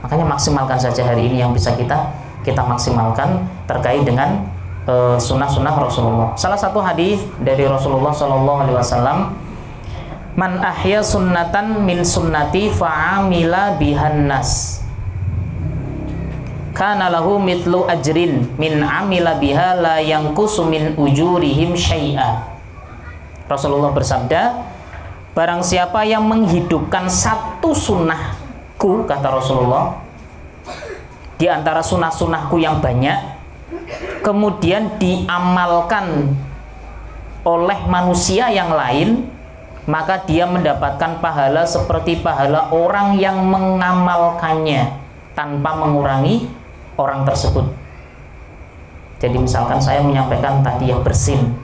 Makanya maksimalkan saja hari ini yang bisa kita maksimalkan terkait dengan sunnah-sunnah Rasulullah. Salah satu hadis dari Rasulullah SAW, man ahya sunnatan min sunnati fa'amila bihan nas kana lahu mithlu ajrin min amila biha la yanqusu min ujurihim syai'a. Rasulullah bersabda, barang siapa yang menghidupkan satu sunnahku, kata Rasulullah, di antara sunnah-sunnahku yang banyak, kemudian diamalkan oleh manusia yang lain, maka dia mendapatkan pahala seperti pahala orang yang mengamalkannya tanpa mengurangi orang tersebut. Jadi misalkan saya menyampaikan tadi yang bersin,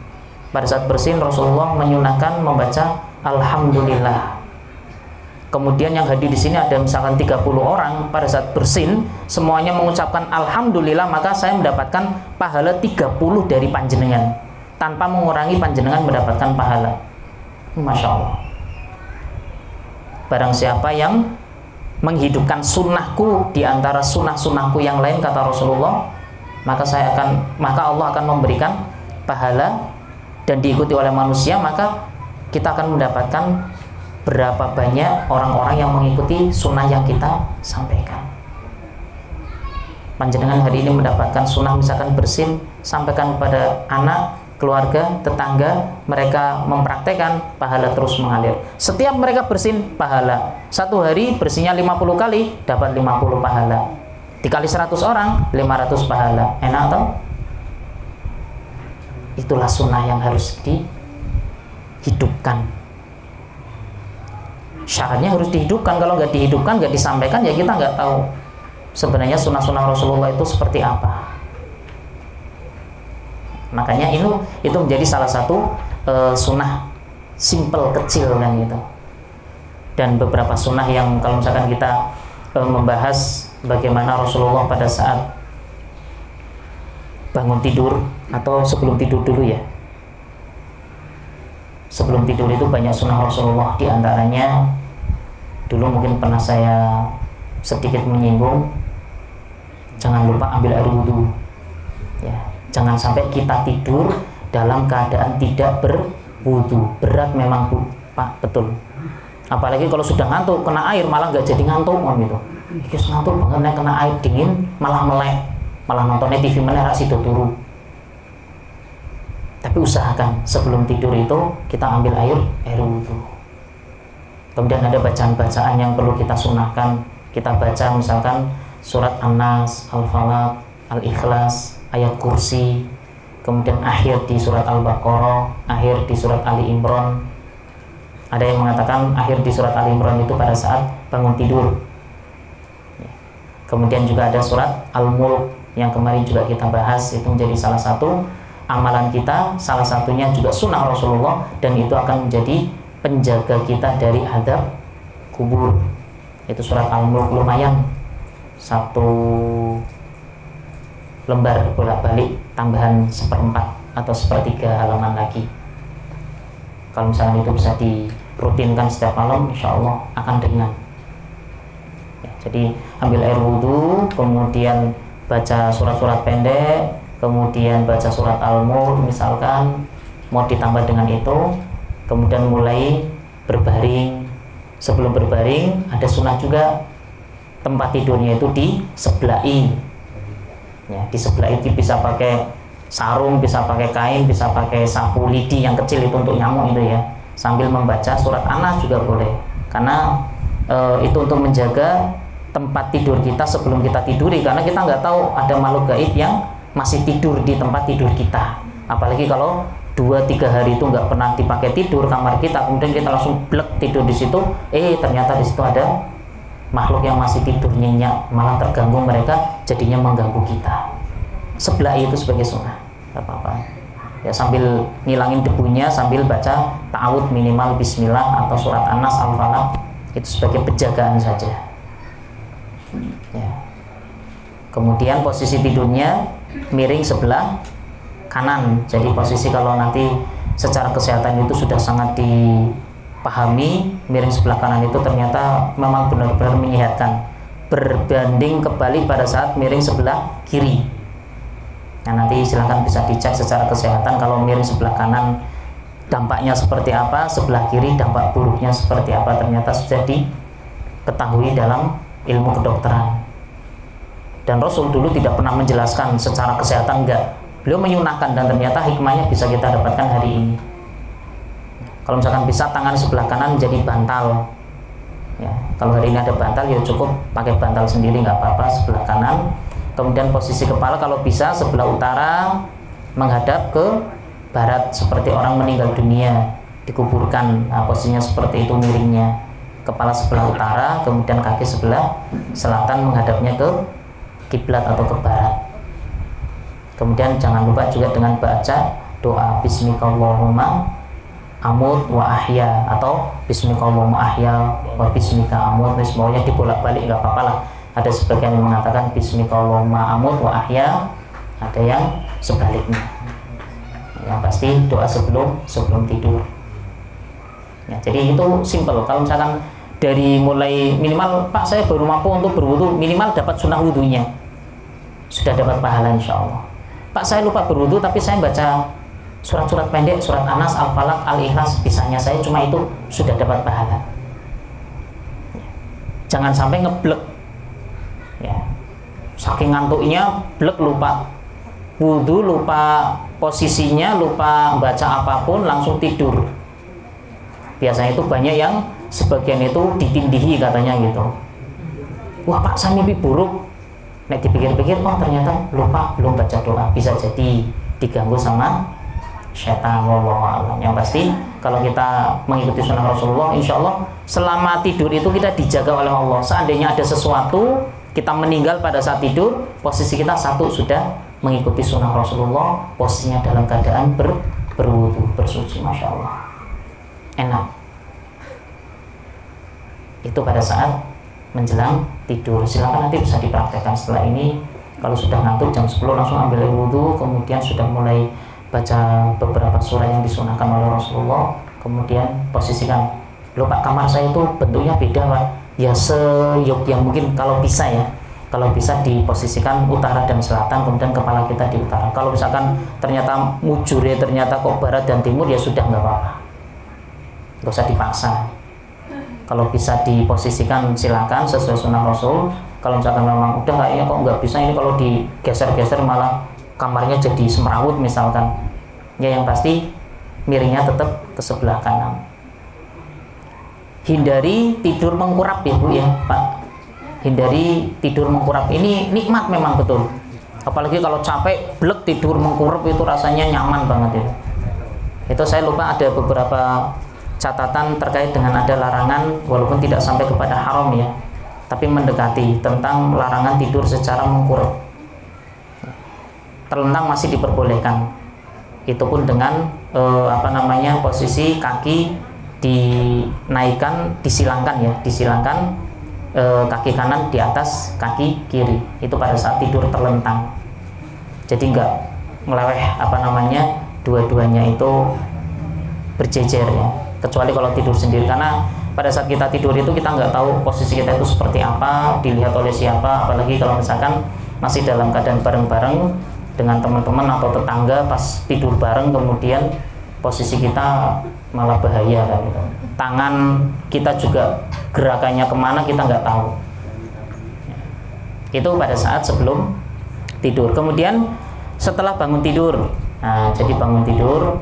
pada saat bersin Rasulullah menyunahkan membaca alhamdulillah. Kemudian yang hadir di sini ada misalkan 30 orang, pada saat bersin semuanya mengucapkan alhamdulillah, maka saya mendapatkan pahala 30 dari panjenengan tanpa mengurangi panjenengan mendapatkan pahala. Masya Allah. Barang siapa yang menghidupkan sunnahku di antara sunnah-sunnahku yang lain, kata Rasulullah, maka Allah akan memberikan pahala dan diikuti oleh manusia, maka kita akan mendapatkan berapa banyak orang-orang yang mengikuti sunnah yang kita sampaikan. Panjenengan hari ini mendapatkan sunnah misalkan bersin, sampaikan kepada anak, keluarga, tetangga, mereka mempraktekkan, pahala terus mengalir. Setiap mereka bersin, pahala. Satu hari bersihnya 50 kali, dapat 50 pahala. Dikali 100 orang, 500 pahala. Enak atau? Itulah sunnah yang harus dihidupkan. Syaratnya harus dihidupkan. Kalau nggak dihidupkan, nggak disampaikan, ya kita nggak tahu sebenarnya sunnah-sunnah Rasulullah itu seperti apa. Makanya itu menjadi salah satu sunnah simple, kecil kan gitu. Dan beberapa sunnah yang kalau misalkan kita membahas bagaimana Rasulullah pada saat bangun tidur atau sebelum tidur dulu ya. Sebelum tidur itu banyak sunnah Rasulullah, di antaranya dulu mungkin pernah saya sedikit menyinggung, jangan lupa ambil air wudhu ya. Jangan sampai kita tidur dalam keadaan tidak berwudu. Berat memang Pak, betul. Apalagi kalau sudah ngantuk, kena air malah nggak jadi ngantuk gitu. Ikut ngantuk banget, kena air dingin malah melek, malah nontonnya TV meneh situ turu. Tapi usahakan sebelum tidur itu kita ambil air wudu. Kemudian ada bacaan-bacaan yang perlu kita sunahkan. Kita baca misalkan surat An-Nas, Al-Falaq, Al-Ikhlas, ayat kursi, kemudian akhir di surat Al-Baqarah, akhir di surat Ali Imran. Ada yang mengatakan akhir di surat Ali Imran itu pada saat bangun tidur. Kemudian juga ada surat Al-Mulk yang kemarin juga kita bahas, itu menjadi salah satu amalan kita, salah satunya juga sunnah Rasulullah, dan itu akan menjadi penjaga kita dari azab kubur. Itu surat Al-Mulk, lumayan satu lembar bolak-balik, tambahan 1/4 atau 1/3 halaman lagi. Kalau misalnya itu bisa dirutinkan setiap malam, insya Allah akan ringan. Jadi ambil air wudhu, kemudian baca surat-surat pendek, kemudian baca surat Al-Mulk misalkan, mau ditambah dengan itu, kemudian mulai berbaring. Sebelum berbaring ada sunnah juga, tempat tidurnya itu disebelahi. Ya, disebelahi itu bisa pakai sarung, bisa pakai kain, bisa pakai sapu lidi yang kecil itu untuk nyamuk itu ya. Sambil membaca surat An-Nas juga boleh, karena itu untuk menjaga tempat tidur kita sebelum kita tiduri, karena kita nggak tahu ada makhluk gaib yang masih tidur di tempat tidur kita. Apalagi kalau 2-3 hari itu nggak pernah dipakai tidur kamar kita, kemudian kita langsung blek tidur di situ, ternyata di situ ada makhluk yang masih tidur nyenyak, malah terganggu mereka, jadinya mengganggu kita. Sebelah itu sebagai sunnah, nggak apa-apa. Ya, sambil ngilangin debunya, sambil baca ta'awud minimal bismillah atau surat An-Nas, Al-Falaq, itu sebagai penjagaan saja. Ya. Kemudian posisi tidurnya miring sebelah kanan. Jadi posisi kalau nanti secara kesehatan itu sudah sangat dipahami, miring sebelah kanan itu ternyata memang benar-benar menyehatkan, berbanding kebalik pada saat miring sebelah kiri. Nah, nanti silahkan bisa dicek secara kesehatan, kalau miring sebelah kanan dampaknya seperti apa, sebelah kiri dampak buruknya seperti apa. Ternyata sudah diketahui dalam ilmu kedokteran. Dan Rasul dulu tidak pernah menjelaskan secara kesehatan, enggak. Beliau menyunahkan, dan ternyata hikmahnya bisa kita dapatkan hari ini. Kalau misalkan bisa tangan sebelah kanan menjadi bantal. Ya, kalau hari ini ada bantal ya cukup pakai bantal sendiri, nggak apa-apa, sebelah kanan. Kemudian posisi kepala kalau bisa sebelah utara menghadap ke barat, seperti orang meninggal dunia dikuburkan. Nah, posisinya seperti itu miringnya. Kepala sebelah utara, kemudian kaki sebelah selatan menghadapnya ke kiblat atau ke barat. Kemudian jangan lupa juga dengan baca doa bismikallahumma amut wa ahya, atau bismikallahumma ahya wa bismika amut. Semuanya dibolak-balik, nggak apa-apa lah. Ada sebagian yang mengatakan bismikallahumma amut wa ahya, ada yang sebaliknya. Yang pasti doa sebelum tidur. Ya, jadi itu simple. Kalau misalkan dari mulai minimal, Pak saya baru mampu untuk berwudu, minimal dapat sunnah wudunya, sudah dapat pahala insya Allah. Pak saya lupa berwudu tapi saya baca surat-surat pendek, surat An-Nas, Al-Falaq, Al-Ikhlas, bisanya saya cuma itu, sudah dapat pahala. Jangan sampai ngeblek ya, saking ngantuknya blek, lupa wudu, lupa posisinya, lupa baca apapun, langsung tidur. Biasanya itu banyak yang sebagian itu ditindihi katanya gitu. Wah Pak saya mimpi buruk. Nek dipikir-pikir, oh ternyata lupa belum baca doa, bisa jadi diganggu sama syaitan. Wallahu a'lam. Yang pasti kalau kita mengikuti sunnah Rasulullah, insya Allah selama tidur itu kita dijaga oleh Allah. Seandainya ada sesuatu, kita meninggal pada saat tidur, posisi kita satu sudah mengikuti sunnah Rasulullah, posisinya dalam keadaan berwudu, bersuci, masya Allah, enak. Itu pada saat menjelang tidur. Silakan nanti bisa dipraktekkan setelah ini. Kalau sudah ngantuk jam 10 langsung ambil air wudhu, kemudian sudah mulai baca beberapa surah yang disunahkan oleh Rasulullah, kemudian posisikan. Loh Pak, kamar saya itu bentuknya beda Pak. Ya seyuk yang mungkin, kalau bisa ya, kalau bisa diposisikan utara dan selatan, kemudian kepala kita di utara. Kalau misalkan ternyata mujurnya ternyata kok barat dan timur, ya sudah nggak apa-apa, nggak usah dipaksa. Kalau bisa diposisikan silakan sesuai sunnah Rasul. Kalau misalkan memang udah kayaknya kok nggak bisa, ini kalau digeser-geser malah kamarnya jadi semrawut misalkan, ya yang pasti miringnya tetap ke sebelah kanan. Hindari tidur mengkurap ya Bu ya Pak. Hindari tidur mengkurap, ini nikmat memang betul. apalagi kalau capek blek tidur mengkurep itu rasanya nyaman banget itu. Itu saya lupa ada beberapa catatan terkait dengan ada larangan walaupun tidak sampai kepada haram ya, tapi mendekati tentang larangan tidur secara mengkurep. Terlentang masih diperbolehkan, itu pun dengan posisi kaki dinaikkan, disilangkan kaki kanan di atas kaki kiri, itu pada saat tidur terlentang. Jadi enggak meleweh dua-duanya itu berjejer ya, kecuali kalau tidur sendiri, karena pada saat kita tidur itu kita nggak tahu posisi kita itu seperti apa, dilihat oleh siapa, apalagi kalau misalkan masih dalam keadaan bareng-bareng dengan teman-teman atau tetangga, pas tidur bareng kemudian posisi kita malah bahaya kan gitu. Tangan kita juga gerakannya kemana kita nggak tahu. Itu pada saat sebelum tidur. Kemudian setelah bangun tidur, nah jadi bangun tidur,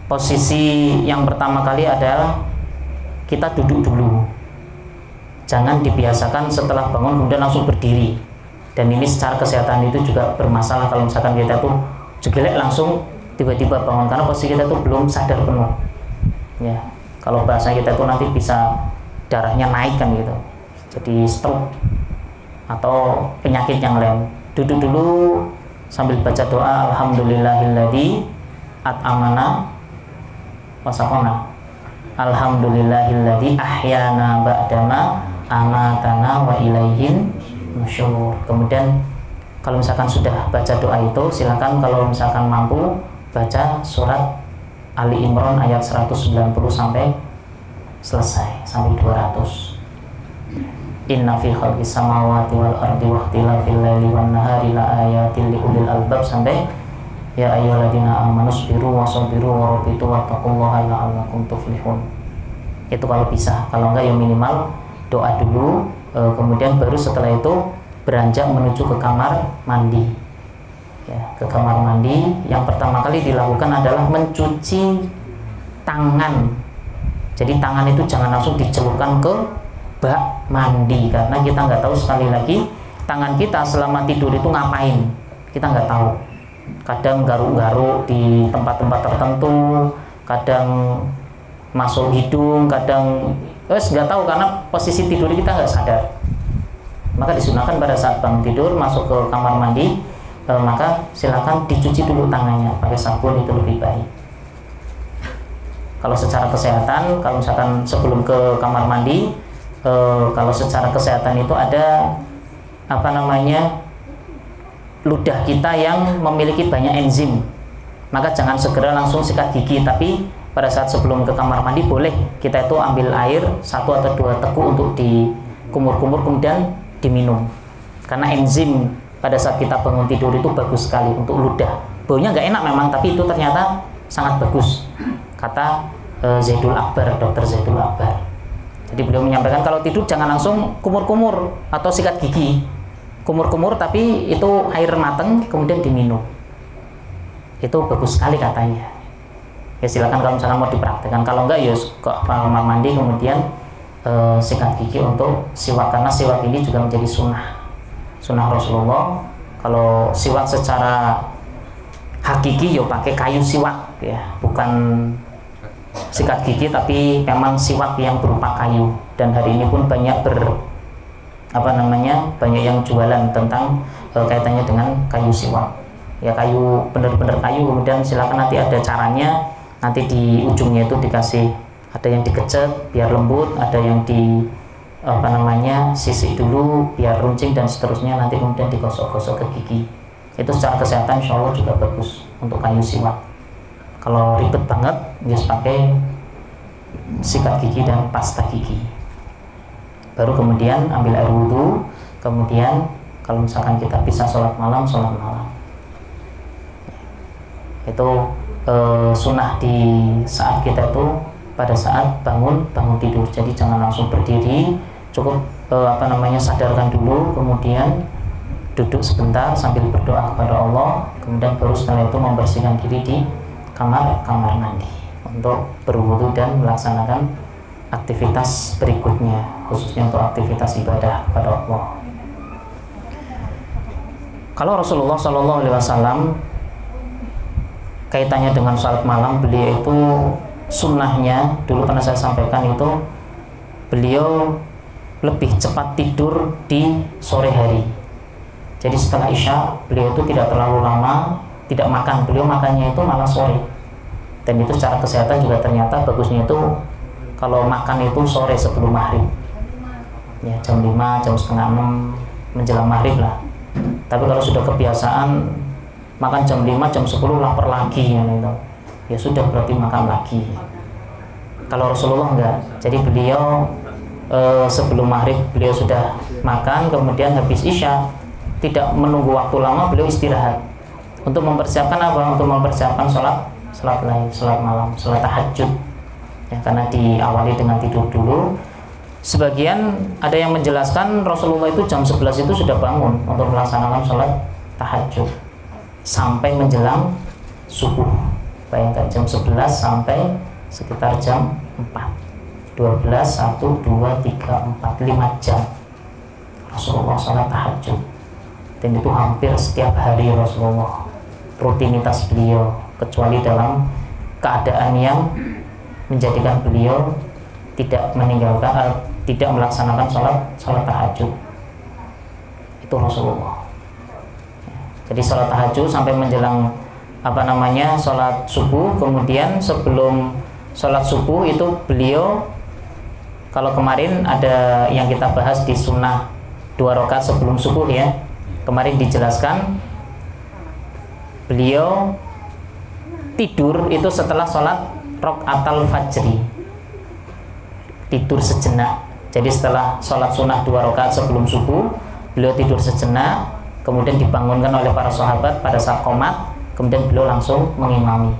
posisi yang pertama kali adalah kita duduk dulu. Jangan dibiasakan setelah bangun kemudian langsung berdiri. Dan ini secara kesehatan itu juga bermasalah kalau misalkan kita tuh jegelek langsung tiba-tiba bangun, karena posisi kita tuh belum sadar penuh ya. Kalau bahasa kita tuh nanti bisa darahnya naik kan gitu, jadi stroke atau penyakit yang lain. Duduk dulu sambil baca doa, alhamdulillahilladzi at'amana wa saqana, alhamdulillahilladzi ahyana ba'dama amatana wa ilaihin nusyur. Kemudian kalau misalkan sudah baca doa itu, silakan kalau misalkan mampu baca surat Ali Imran ayat 190 sampai selesai, sampai 200. Inna fi khalqis samawati wal ardi wa ikhtilafil laili wan nahari la ayatin liulil albab sampai ya ayyuhalladzina amanu sabiru wa sabiru wa rabitu wattaqullaha la'allakum tuflihun. Itu kalau bisa, kalau enggak ya minimal doa dulu, kemudian baru setelah itu beranjak menuju ke kamar mandi ya, ke kamar mandi. Yang pertama kali dilakukan adalah mencuci tangan. Jadi tangan itu jangan langsung dicelupkan ke bak mandi, karena kita nggak tahu, sekali lagi tangan kita selama tidur itu ngapain kita nggak tahu. Kadang garuk-garuk di tempat-tempat tertentu, kadang masuk hidung, kadang nggak tahu, karena posisi tidur kita nggak sadar. Maka disunahkan pada saat bangun tidur masuk ke kamar mandi, maka silakan dicuci dulu tangannya pakai sabun, itu lebih baik. Kalau secara kesehatan, kalau misalkan sebelum ke kamar mandi, kalau secara kesehatan itu ada ludah kita yang memiliki banyak enzim, maka jangan segera langsung sikat gigi, tapi pada saat sebelum ke kamar mandi boleh kita itu ambil air 1 atau 2 teguk untuk dikumur-kumur kemudian diminum, karena enzim pada saat kita bangun tidur itu bagus sekali untuk ludah. Baunya nggak enak memang, tapi itu ternyata sangat bagus, kata Zaidul Akbar, Dr. Zaidul Akbar. Jadi beliau menyampaikan kalau tidur jangan langsung kumur-kumur atau sikat gigi, kumur-kumur tapi itu air mateng kemudian diminum, itu bagus sekali katanya. Ya silakan kalau misalkan mau dipraktekkan, kalau enggak ya ke kamar mandi kemudian sikat gigi untuk siwak, karena siwak ini juga menjadi sunnah Rasulullah. Kalau siwak secara hakiki ya pakai kayu siwak ya, bukan sikat gigi tapi memang siwak yang berupa kayu. Dan hari ini pun banyak banyak yang jualan tentang kaitannya dengan kayu siwak ya, kayu bener-bener kayu. Kemudian silakan nanti ada caranya, nanti di ujungnya itu dikasih, ada yang dikecet biar lembut, ada yang di sisik dulu biar runcing, dan seterusnya nanti kemudian digosok-gosok ke gigi. Itu secara kesehatan insya Allah juga bagus untuk kayu siwak. Kalau ribet banget bisa pakai sikat gigi dan pasta gigi. Baru kemudian ambil air wudhu, kemudian kalau misalkan kita bisa sholat malam. Itu sunnah di saat kita itu pada saat bangun tidur. Jadi jangan langsung berdiri, cukup sadarkan dulu, kemudian duduk sebentar sambil berdoa kepada Allah, kemudian baru setelah itu membersihkan diri di kamar mandi untuk berwudu dan melaksanakan aktivitas berikutnya, khususnya untuk aktivitas ibadah kepada Allah. Kalau Rasulullah Shallallahu Alaihi Wasallam kaitannya dengan salat malam, beliau itu sunnahnya dulu pernah saya sampaikan itu beliau lebih cepat tidur di sore hari. Jadi setelah Isya beliau itu tidak terlalu lama tidak makan, beliau makannya itu malah sore. Dan itu secara kesehatan juga ternyata bagusnya itu kalau makan itu sore sebelum maghrib. Ya, jam 5, jam setengah 6 menjelang maghrib lah. Tapi kalau sudah kebiasaan makan jam 5, jam 10 lapar lagi gitu. Ya sudah berarti makan lagi. Kalau Rasulullah enggak. Jadi beliau sebelum maghrib beliau sudah makan, kemudian habis Isya tidak menunggu waktu lama beliau istirahat untuk mempersiapkan apa? Untuk mempersiapkan sholat lain, sholat malam, sholat tahajud. Ya, karena diawali dengan tidur dulu. Sebagian ada yang menjelaskan Rasulullah itu jam 11 itu sudah bangun untuk melaksanakan sholat tahajud sampai menjelang subuh. Bayangkan jam 11 sampai sekitar jam 4, 12, 1, 2, 3, 4, 5 jam Rasulullah sholat tahajud. Dan itu hampir setiap hari Rasulullah, rutinitas beliau, kecuali dalam keadaan yang menjadikan beliau tidak meninggalkan, tidak melaksanakan sholat tahajud. Itu Rasulullah. Jadi sholat tahajud sampai menjelang sholat subuh. Kemudian sebelum sholat subuh itu beliau, kalau kemarin ada yang kita bahas di sunnah 2 rakaat sebelum subuh ya, kemarin dijelaskan beliau tidur itu setelah sholat rakaatul fajri, tidur sejenak. Jadi setelah sholat sunnah 2 rakaat sebelum subuh beliau tidur sejenak, kemudian dibangunkan oleh para sahabat pada saat qomat, kemudian beliau langsung mengimami.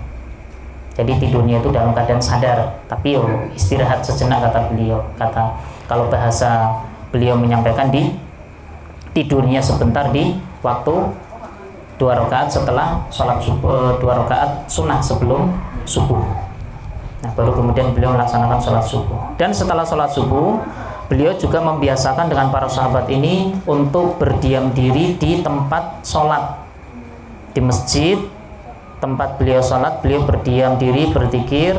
Jadi tidurnya itu dalam keadaan sadar, tapi istirahat sejenak kata beliau. Kalau bahasa beliau menyampaikan di tidurnya sebentar di waktu 2 rakaat setelah sholat subuh, 2 rakaat sunnah sebelum subuh. Nah, baru kemudian beliau melaksanakan sholat subuh. Dan setelah sholat subuh, beliau juga membiasakan dengan para sahabat ini untuk berdiam diri di tempat sholat, di masjid tempat beliau sholat. Beliau berdiam diri, berzikir,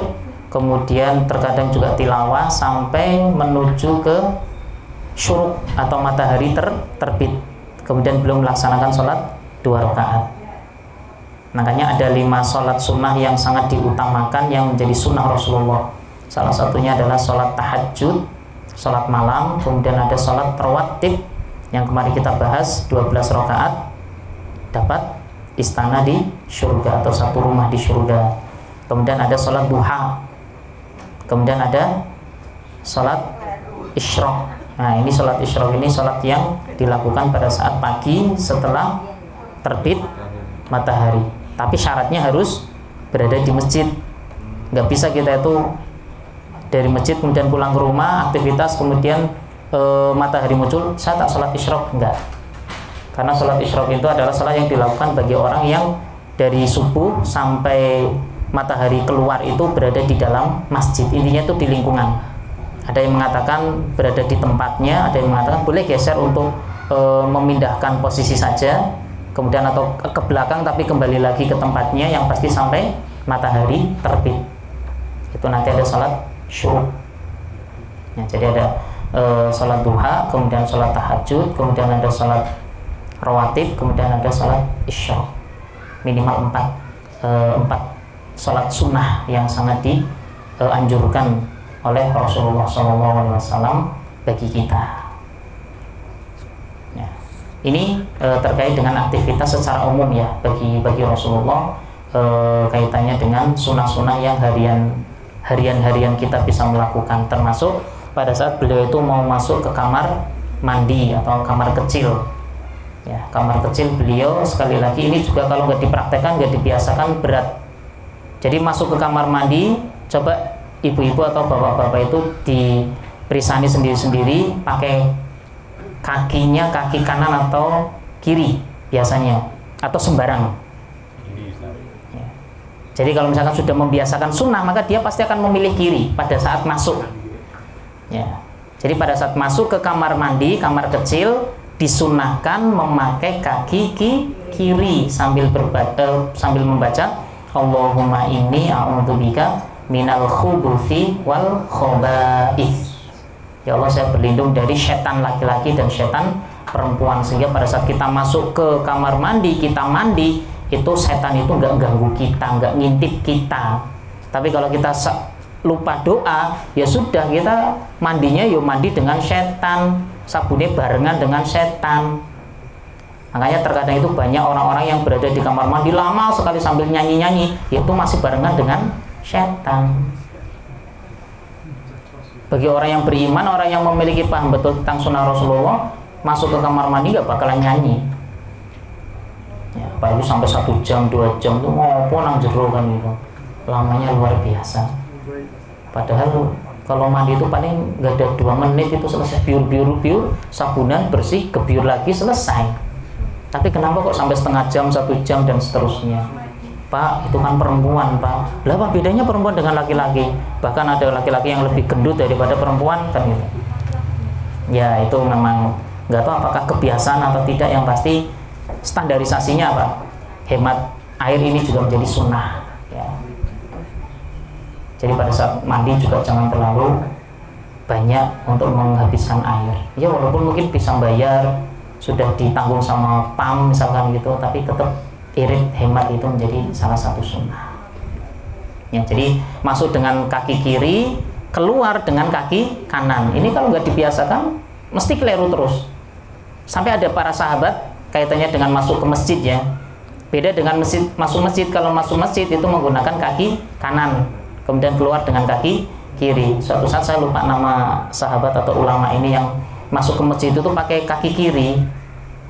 kemudian terkadang juga tilawah sampai menuju ke syuruk atau matahari terbit. Kemudian beliau melaksanakan sholat 2 rakaat. Makanya ada 5 sholat sunnah yang sangat diutamakan yang menjadi sunnah Rasulullah. Salah satunya adalah sholat tahajud, sholat malam, kemudian ada sholat rawatib yang kemarin kita bahas 12 rakaat dapat istana di surga atau satu rumah di surga. Kemudian ada sholat duha, kemudian ada sholat isyraq. Nah, ini sholat isyraq ini sholat yang dilakukan pada saat pagi setelah terbit matahari. Tapi syaratnya harus berada di masjid. Nggak bisa kita itu dari masjid kemudian pulang ke rumah aktivitas kemudian matahari muncul saya tak sholat isyraq, enggak. Karena sholat isyraq itu adalah sholat yang dilakukan bagi orang yang dari subuh sampai matahari keluar itu berada di dalam masjid. Intinya itu di lingkungan. Ada yang mengatakan berada di tempatnya, ada yang mengatakan boleh geser untuk memindahkan posisi saja, kemudian atau ke belakang tapi kembali lagi ke tempatnya, yang pasti sampai matahari terbit. Itu nanti ada sholat syuruk. Ya, jadi ada sholat duha, kemudian sholat tahajud, kemudian ada sholat rawatib, kemudian ada sholat isya. Minimal 4 sholat sunnah yang sangat dianjurkan oleh Rasulullah SAW bagi kita. Ya. Ini terkait dengan aktivitas secara umum ya bagi Rasulullah, kaitannya dengan sunnah-sunnah yang harian kita bisa melakukan, termasuk pada saat beliau itu mau masuk ke kamar mandi atau kamar kecil. Ya, kamar kecil beliau sekali lagi ini juga kalau nggak dipraktekkan, nggak dibiasakan berat. Jadi masuk ke kamar mandi, coba ibu-ibu atau bapak-bapak itu diperisani sendiri-sendiri pakai kakinya, kaki kanan atau kiri biasanya, atau sembarang. Ya. Jadi kalau misalkan sudah membiasakan sunnah, maka dia pasti akan memilih kiri pada saat masuk. Ya. Jadi pada saat masuk ke kamar mandi, kamar kecil, disunahkan memakai kaki kiri sambil membaca Allahumma inni a'udzubika minal khubuthi wal khaba'ith. Ya Allah, saya berlindung dari setan laki-laki dan setan perempuan, sehingga pada saat kita masuk ke kamar mandi, kita mandi, itu setan itu nggak ganggu kita, nggak ngintip kita. Tapi kalau kita lupa doa, ya sudah, kita mandinya ya mandi dengan setan, sabunnya barengan dengan setan. Makanya terkadang itu banyak orang-orang yang berada di kamar mandi lama sekali sambil nyanyi-nyanyi, yaitu masih barengan dengan setan. Bagi orang yang beriman, orang yang memiliki paham betul tentang sunnah Rasulullah, masuk ke kamar mandi gak bakalan nyanyi. Ya, apalagi sampai 1 jam, 2 jam itu ngopo nang jero kan gitu. Lamanya luar biasa. Padahal kalau mandi itu paling nggak ada 2 menit itu selesai, biur, sabunan bersih, kebiur lagi, selesai. Tapi kenapa kok sampai setengah jam, 1 jam dan seterusnya? Pak, itu kan perempuan, Pak. Lah apa bedanya perempuan dengan laki-laki? Bahkan ada laki-laki yang lebih gendut daripada perempuan kan gitu. Ya itu memang nggak tahu apakah kebiasaan atau tidak, yang pasti standarisasinya apa? Hemat air ini juga menjadi sunnah. Ya. Jadi pada saat mandi juga jangan terlalu banyak untuk menghabiskan air. Ya walaupun mungkin bisa bayar, sudah ditanggung sama PAM misalkan gitu, tapi tetap irit hemat itu menjadi salah satu sunnah. Ya, jadi masuk dengan kaki kiri, keluar dengan kaki kanan. Ini kalau nggak dibiasakan mesti keliru terus. Sampai ada para sahabat kaitannya dengan masuk ke masjid ya. Beda dengan masuk masjid. Kalau masuk masjid itu menggunakan kaki kanan, kemudian keluar dengan kaki kiri. Suatu saat saya lupa nama sahabat atau ulama ini yang masuk ke masjid itu pakai kaki kiri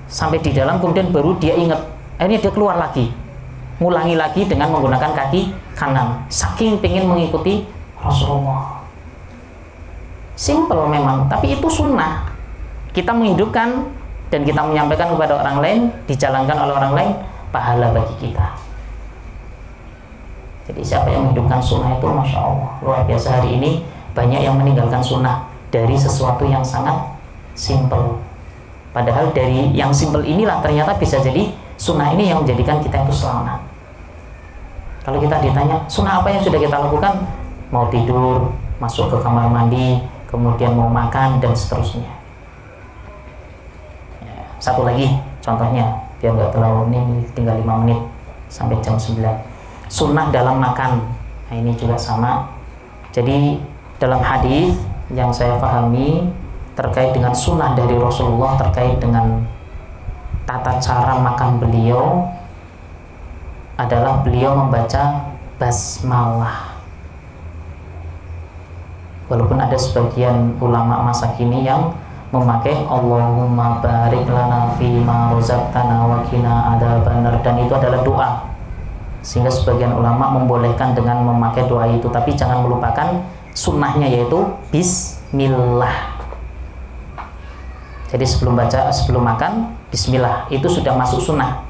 sampai di dalam, kemudian baru dia ingat, akhirnya dia keluar lagi, ngulangi lagi dengan menggunakan kaki kanan, saking pengen mengikuti Rasulullah. Simple memang, tapi itu sunnah. Kita menghidupkan dan kita menyampaikan kepada orang lain, dijalankan oleh orang lain, pahala bagi kita. Jadi siapa yang menghidupkan sunnah itu Masya Allah, luar biasa. Hari ini banyak yang meninggalkan sunnah dari sesuatu yang sangat simple. Padahal dari yang simple inilah ternyata bisa jadi sunnah ini yang menjadikan kita itu selamat. Kalau kita ditanya sunnah apa yang sudah kita lakukan, mau tidur, masuk ke kamar mandi, kemudian mau makan dan seterusnya. Ya, satu lagi contohnya biar nggak terlalu, ini tinggal 5 menit sampai jam 9. Sunnah dalam makan, nah ini juga sama. Jadi dalam hadis yang saya pahami terkait dengan sunnah dari Rasulullah terkait dengan tata cara makan beliau adalah beliau membaca basmalah. Walaupun ada sebagian ulama masa kini yang memakai Allahumma barik lana fima razaqtana wa qina adzabannar, dan itu adalah doa, sehingga sebagian ulama membolehkan dengan memakai doa itu, tapi jangan melupakan sunnahnya yaitu bismillah. Jadi sebelum makan bismillah itu sudah masuk sunnah.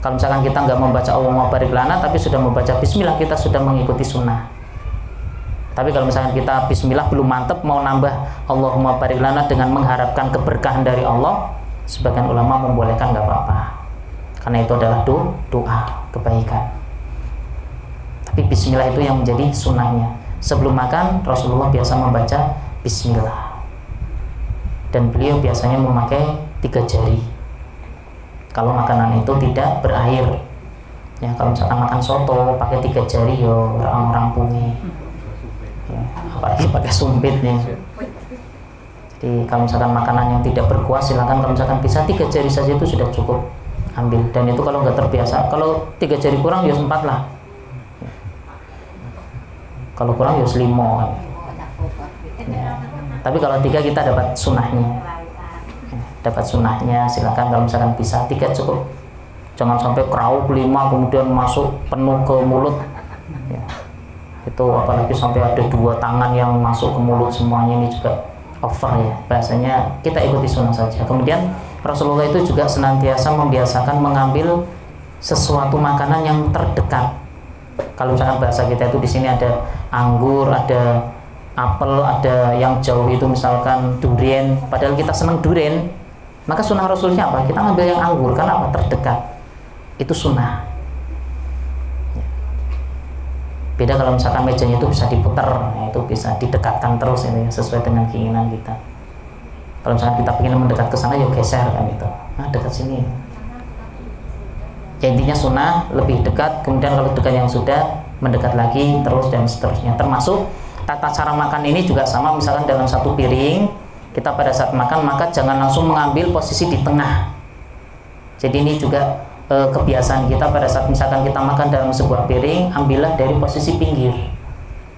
Kalau misalkan kita nggak membaca Allahumma barik lana tapi sudah membaca bismillah, kita sudah mengikuti sunnah. Tapi kalau misalkan kita bismillah belum mantep, mau nambah Allahumma barik lana dengan mengharapkan keberkahan dari Allah, sebagian ulama membolehkan, nggak apa-apa, karena itu adalah doa kebaikan. Tapi bismillah itu yang menjadi sunnahnya. Sebelum makan Rasulullah biasa membaca bismillah, dan beliau biasanya memakai 3 jari kalau makanan itu tidak berair. Ya, kalau misalkan makan soto pakai 3 jari yo orang-orang pungi. Ya, apalagi pakai sumpit nih. Jadi kalau misalkan makanan yang tidak berkuah, silakan kalau misalkan bisa 3 jari saja itu sudah cukup ambil. Dan itu kalau nggak terbiasa, kalau 3 jari kurang ya 4 lah. Kalau kurang ya 5. Ya. Tapi kalau 3 kita dapat sunnahnya. Dapat sunnahnya, silakan kalau misalkan bisa 3 cukup. Jangan sampai keraup 5 kemudian masuk penuh ke mulut. Ya. Itu apalagi sampai ada 2 tangan yang masuk ke mulut semuanya, ini juga over ya. Bahasanya kita ikuti sunnah saja. Kemudian Rasulullah itu juga senantiasa membiasakan mengambil sesuatu makanan yang terdekat. Kalau misalkan bahasa kita itu di sini ada anggur, ada apel, ada yang jauh itu misalkan durian, padahal kita senang durian, maka sunnah Rasulnya apa? Kita ngambil yang anggur, karena apa? Terdekat. Itu sunnah. Beda kalau misalkan mejanya itu bisa diputar, itu bisa didekatkan terus ini sesuai dengan keinginan kita. Kalau misalkan kita ingin mendekat ke sana, ya geser kan itu. Nah, dekat sini. Ya, intinya sunnah lebih dekat, kemudian kalau dekat yang sudah mendekat lagi terus dan seterusnya. Termasuk tata cara makan ini juga sama, misalkan dalam satu piring kita pada saat makan, maka jangan langsung mengambil posisi di tengah. Jadi ini juga kebiasaan kita pada saat misalkan kita makan dalam sebuah piring, ambillah dari posisi pinggir.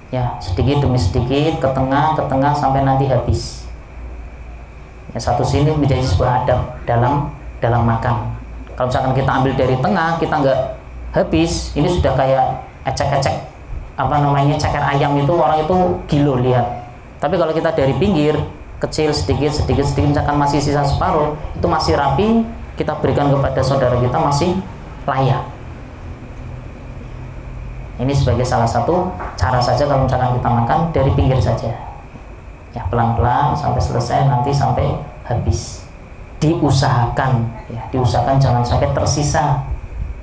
Ya, sedikit demi sedikit ke tengah sampai nanti habis. Ya, satu sini menjadi sebuah adab dalam makan. Kalau misalkan kita ambil dari tengah, kita nggak habis, ini sudah kayak ecek-ecek ceker ayam itu, orang itu gilo lihat. Tapi kalau kita dari pinggir, kecil sedikit misalkan masih sisa separuh, itu masih rapi, kita berikan kepada saudara kita, masih layak. Ini sebagai salah satu cara saja kalau misalkan kita makan dari pinggir saja. Ya, pelan-pelan sampai selesai, nanti sampai habis. Diusahakan jangan sampai tersisa,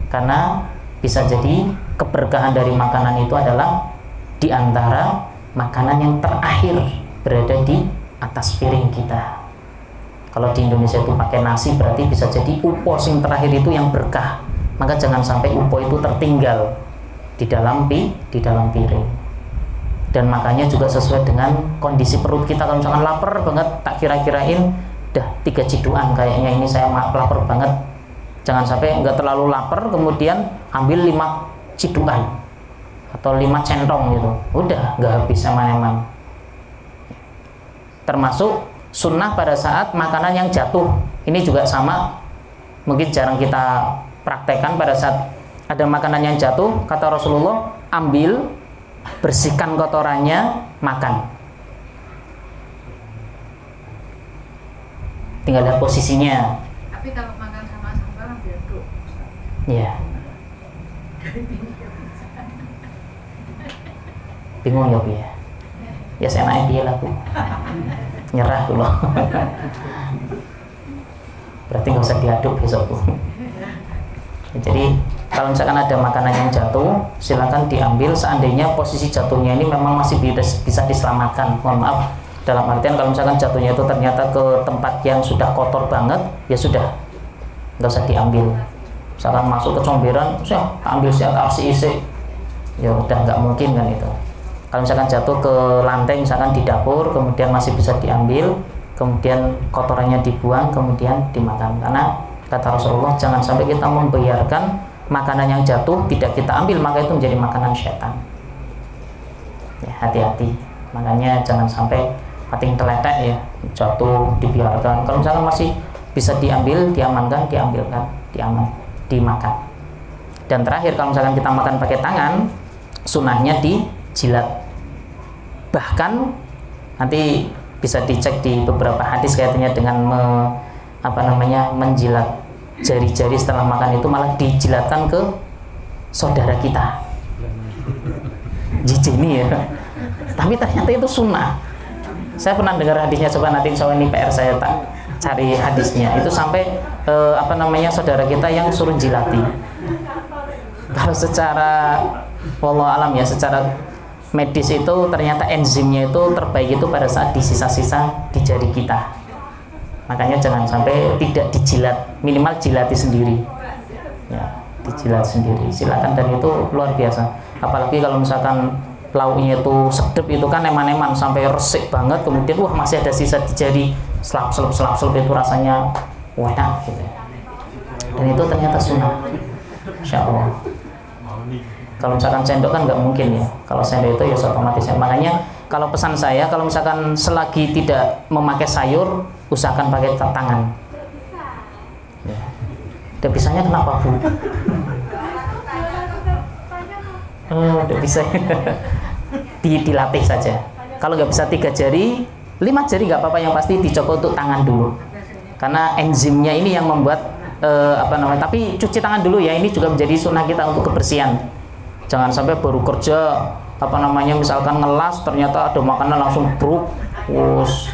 karena bisa jadi keberkahan dari makanan itu adalah diantara makanan yang terakhir berada di atas piring kita. Kalau di Indonesia itu pakai nasi, berarti bisa jadi upo yang terakhir itu yang berkah. Maka jangan sampai upo itu tertinggal di dalam piring. Dan makanya juga sesuai dengan kondisi perut kita. Kalau misalkan lapar banget, tak kira-kirain dah 3 ciduan kayaknya ini saya lapar banget. Jangan sampai nggak terlalu lapar kemudian ambil 5 ciduan atau 5 centong gitu, udah nggak habis eman-eman. Termasuk sunnah pada saat makanan yang jatuh, ini juga sama, mungkin jarang kita praktekkan. Pada saat ada makanan yang jatuh, kata Rasulullah, ambil, bersihkan kotorannya, makan. Tinggal lihat posisinya. Tapi kalau makan sama sambal diaduk. Iya. Bingung ya Bu ya. Ya saya naik dia lah Bu. Nyerah dulu. Berarti nggak usah diaduk besok Bu. Jadi kalau misalkan ada makanan yang jatuh, silakan diambil. Seandainya posisi jatuhnya ini memang masih bisa diselamatkan, mohon maaf, dalam artian kalau misalkan jatuhnya itu ternyata ke tempat yang sudah kotor banget, ya sudah, nggak usah diambil. Misalkan masuk ke comberan, saya ambil siap aksi isi, ya udah nggak mungkin kan itu. Kalau misalkan jatuh ke lantai, misalkan di dapur, kemudian masih bisa diambil, kemudian kotorannya dibuang, kemudian dimakan. Karena kata Rasulullah, jangan sampai kita membiarkan makanan yang jatuh tidak kita ambil, maka itu menjadi makanan syaitan. Ya, hati-hati. Makanya jangan sampai pating teletek ya, jatuh dibiarkan. Kalau misalkan masih bisa diambil, diamankan, diambilkan, dimakan. Dan terakhir, kalau misalkan kita makan pakai tangan, sunnahnya dijilat. Bahkan nanti bisa dicek di beberapa hadis kaitannya dengan menjilat jari-jari setelah makan, itu malah dijilatkan ke saudara kita. Jijik nih ya. Tapi ternyata itu sunnah. Saya pernah dengar hadisnya, coba nanti insya Allah ini PR saya tak cari hadisnya. Itu sampai saudara kita yang suruh jilati. Kalau secara wallahu alam ya, secara medis itu ternyata enzimnya itu terbaik itu pada saat di sisa-sisa di jari kita. Makanya jangan sampai tidak dijilat, minimal jilati sendiri. Ya, dijilat sendiri. Silakan, dan itu luar biasa. Apalagi kalau misalkan lauknya itu sedep, itu kan eman-eman sampai resik banget, kemudian masih ada sisa di jari, selap-selap itu rasanya enak gitu. Dan itu ternyata sunnah. Insya Allah. Kalau misalkan sendok kan nggak mungkin ya. Kalau sendok itu ya otomatis. Makanya kalau pesan saya, kalau misalkan selagi tidak memakai sayur, usahakan pakai tangan. Ya. Udah bisanya kenapa Bu? Udah bisa. Dilatih saja. Kalau nggak bisa 3 jari, 5 jari nggak apa-apa, yang pasti dicoba untuk tangan dulu. Karena enzimnya ini yang membuat tapi cuci tangan dulu ya. Ini juga menjadi sunnah kita untuk kebersihan. Jangan sampai baru kerja misalkan ngelas ternyata ada makanan langsung bruk, terus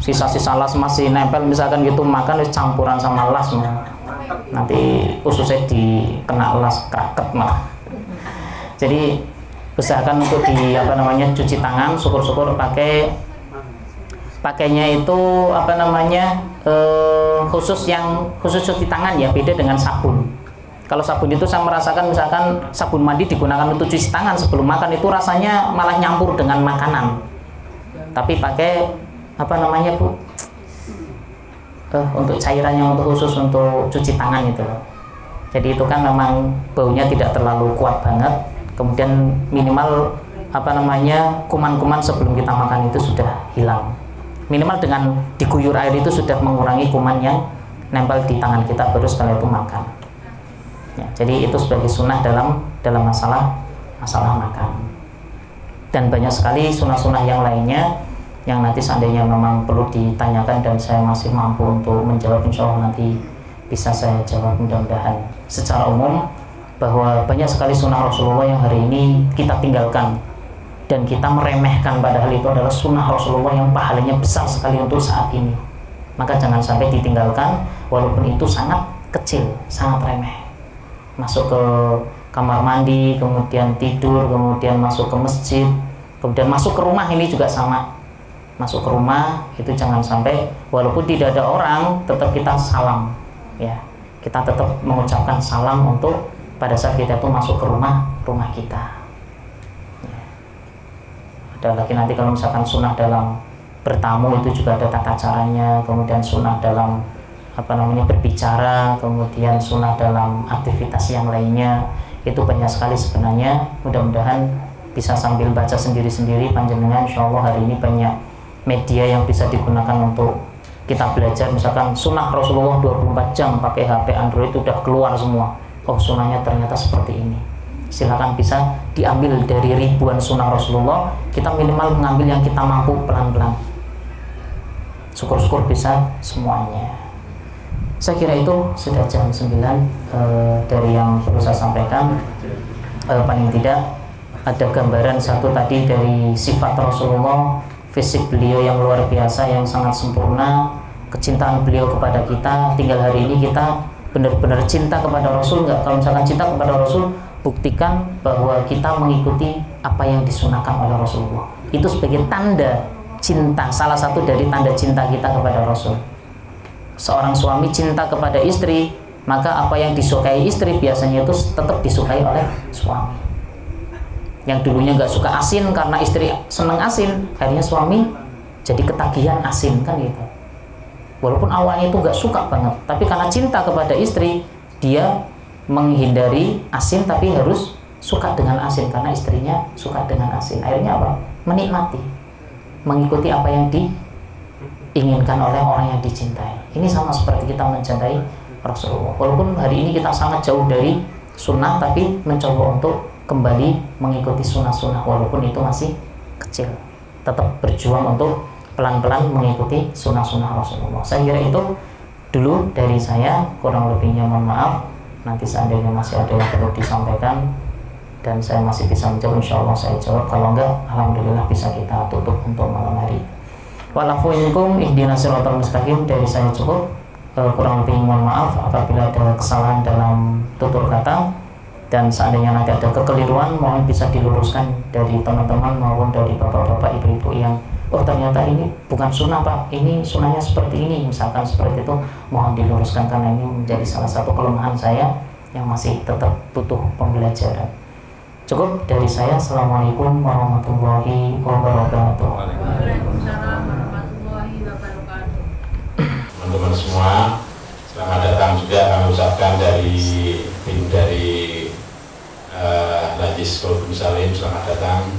sisa-sisa las masih nempel misalkan gitu, makan wis campuran sama las nanti ususnya dikena las kraket malah. Jadi usahakan untuk cuci tangan, syukur-syukur pakainya itu khusus cuci tangan ya, beda dengan sabun. Kalau sabun itu saya merasakan misalkan sabun mandi digunakan untuk cuci tangan sebelum makan itu rasanya malah nyampur dengan makanan. Tapi pakai Bu? Untuk cairannya untuk khusus untuk cuci tangan itu. Jadi itu kan memang baunya tidak terlalu kuat banget. Kemudian minimal kuman-kuman sebelum kita makan itu sudah hilang. Minimal dengan diguyur air itu sudah mengurangi kuman yang nempel di tangan kita, baru setelah itu makan. Ya, jadi itu sebagai sunnah dalam masalah makan. Dan banyak sekali sunnah-sunnah yang lainnya yang nanti seandainya memang perlu ditanyakan dan saya masih mampu untuk menjawab, insya Allah nanti bisa saya jawab mudah-mudahan. Secara umum bahwa banyak sekali sunnah Rasulullah yang hari ini kita tinggalkan dan kita meremehkan, padahal itu adalah sunnah Rasulullah yang pahalanya besar sekali untuk saat ini. Maka jangan sampai ditinggalkan walaupun itu sangat kecil, sangat remeh. Masuk ke kamar mandi, kemudian tidur, kemudian masuk ke masjid, kemudian masuk ke rumah, ini juga sama. Masuk ke rumah itu jangan sampai walaupun tidak ada orang tetap kita salam ya, kita tetap mengucapkan salam untuk pada saat kita itu masuk ke rumah kita ya. Ada lagi nanti kalau misalkan sunnah dalam bertamu itu juga ada tata caranya, kemudian sunnah dalam berbicara, kemudian sunnah dalam aktivitas yang lainnya, itu banyak sekali sebenarnya. Mudah-mudahan bisa sambil baca sendiri-sendiri panjenengan, insyaallah hari ini banyak media yang bisa digunakan untuk kita belajar. Misalkan sunnah Rasulullah 24 jam pakai HP Android itu udah keluar semua. Oh, sunnahnya ternyata seperti ini. Silakan bisa diambil dari ribuan sunnah Rasulullah, kita minimal mengambil yang kita mampu pelan-pelan. Syukur-syukur bisa semuanya. Saya kira itu sudah jam 9 dari yang perlu saya sampaikan. Paling tidak ada gambaran satu tadi dari sifat Rasulullah, fisik beliau yang luar biasa, yang sangat sempurna, kecintaan beliau kepada kita. Tinggal hari ini kita benar-benar cinta kepada Rasul enggak? Kalau misalkan cinta kepada Rasul, buktikan bahwa kita mengikuti apa yang disunahkan oleh Rasulullah. Itu sebagai tanda cinta, salah satu dari tanda cinta kita kepada Rasul. Seorang suami cinta kepada istri, maka apa yang disukai istri biasanya itu tetap disukai oleh suami. Yang dulunya nggak suka asin karena istri seneng asin, akhirnya suami jadi ketagihan asin kan gitu. Walaupun awalnya itu nggak suka banget, tapi karena cinta kepada istri, dia menghindari asin tapi harus suka dengan asin karena istrinya suka dengan asin. Akhirnya apa? Menikmati, mengikuti apa yang diinginkan oleh orang yang dicintai. Ini sama seperti kita mencintai Rasulullah. Walaupun hari ini kita sangat jauh dari sunnah, tapi mencoba untuk kembali mengikuti sunnah-sunnah walaupun itu masih kecil, tetap berjuang untuk pelan-pelan mengikuti sunnah-sunnah Rasulullah. Saya kira itu dulu dari saya, kurang lebihnya mohon maaf. Nanti seandainya masih ada yang perlu disampaikan dan saya masih bisa menjawab, insya Allah saya jawab. Kalau enggak, alhamdulillah bisa kita tutup untuk malam hari. Walafu minkum ihdinas siratal mustaqim, dari saya cukup. Kurang lebih mohon maaf apabila ada kesalahan dalam tutur kata, dan seandainya nanti ada kekeliruan mohon bisa diluruskan dari teman-teman maupun dari bapak-bapak, ibu-ibu yang ternyata ini bukan sunnah Pak, ini sunnahnya seperti ini, misalkan seperti itu, mohon diluruskan karena ini menjadi salah satu kelemahan saya yang masih tetap butuh pembelajaran. Cukup dari saya. Assalamualaikum warahmatullahi wabarakatuh. Waalaikumsalam warahmatullahi wabarakatuh. Teman-teman semua, selamat datang juga kami ucapkan dari tim dari Lajis Kulkum Salim, selamat datang.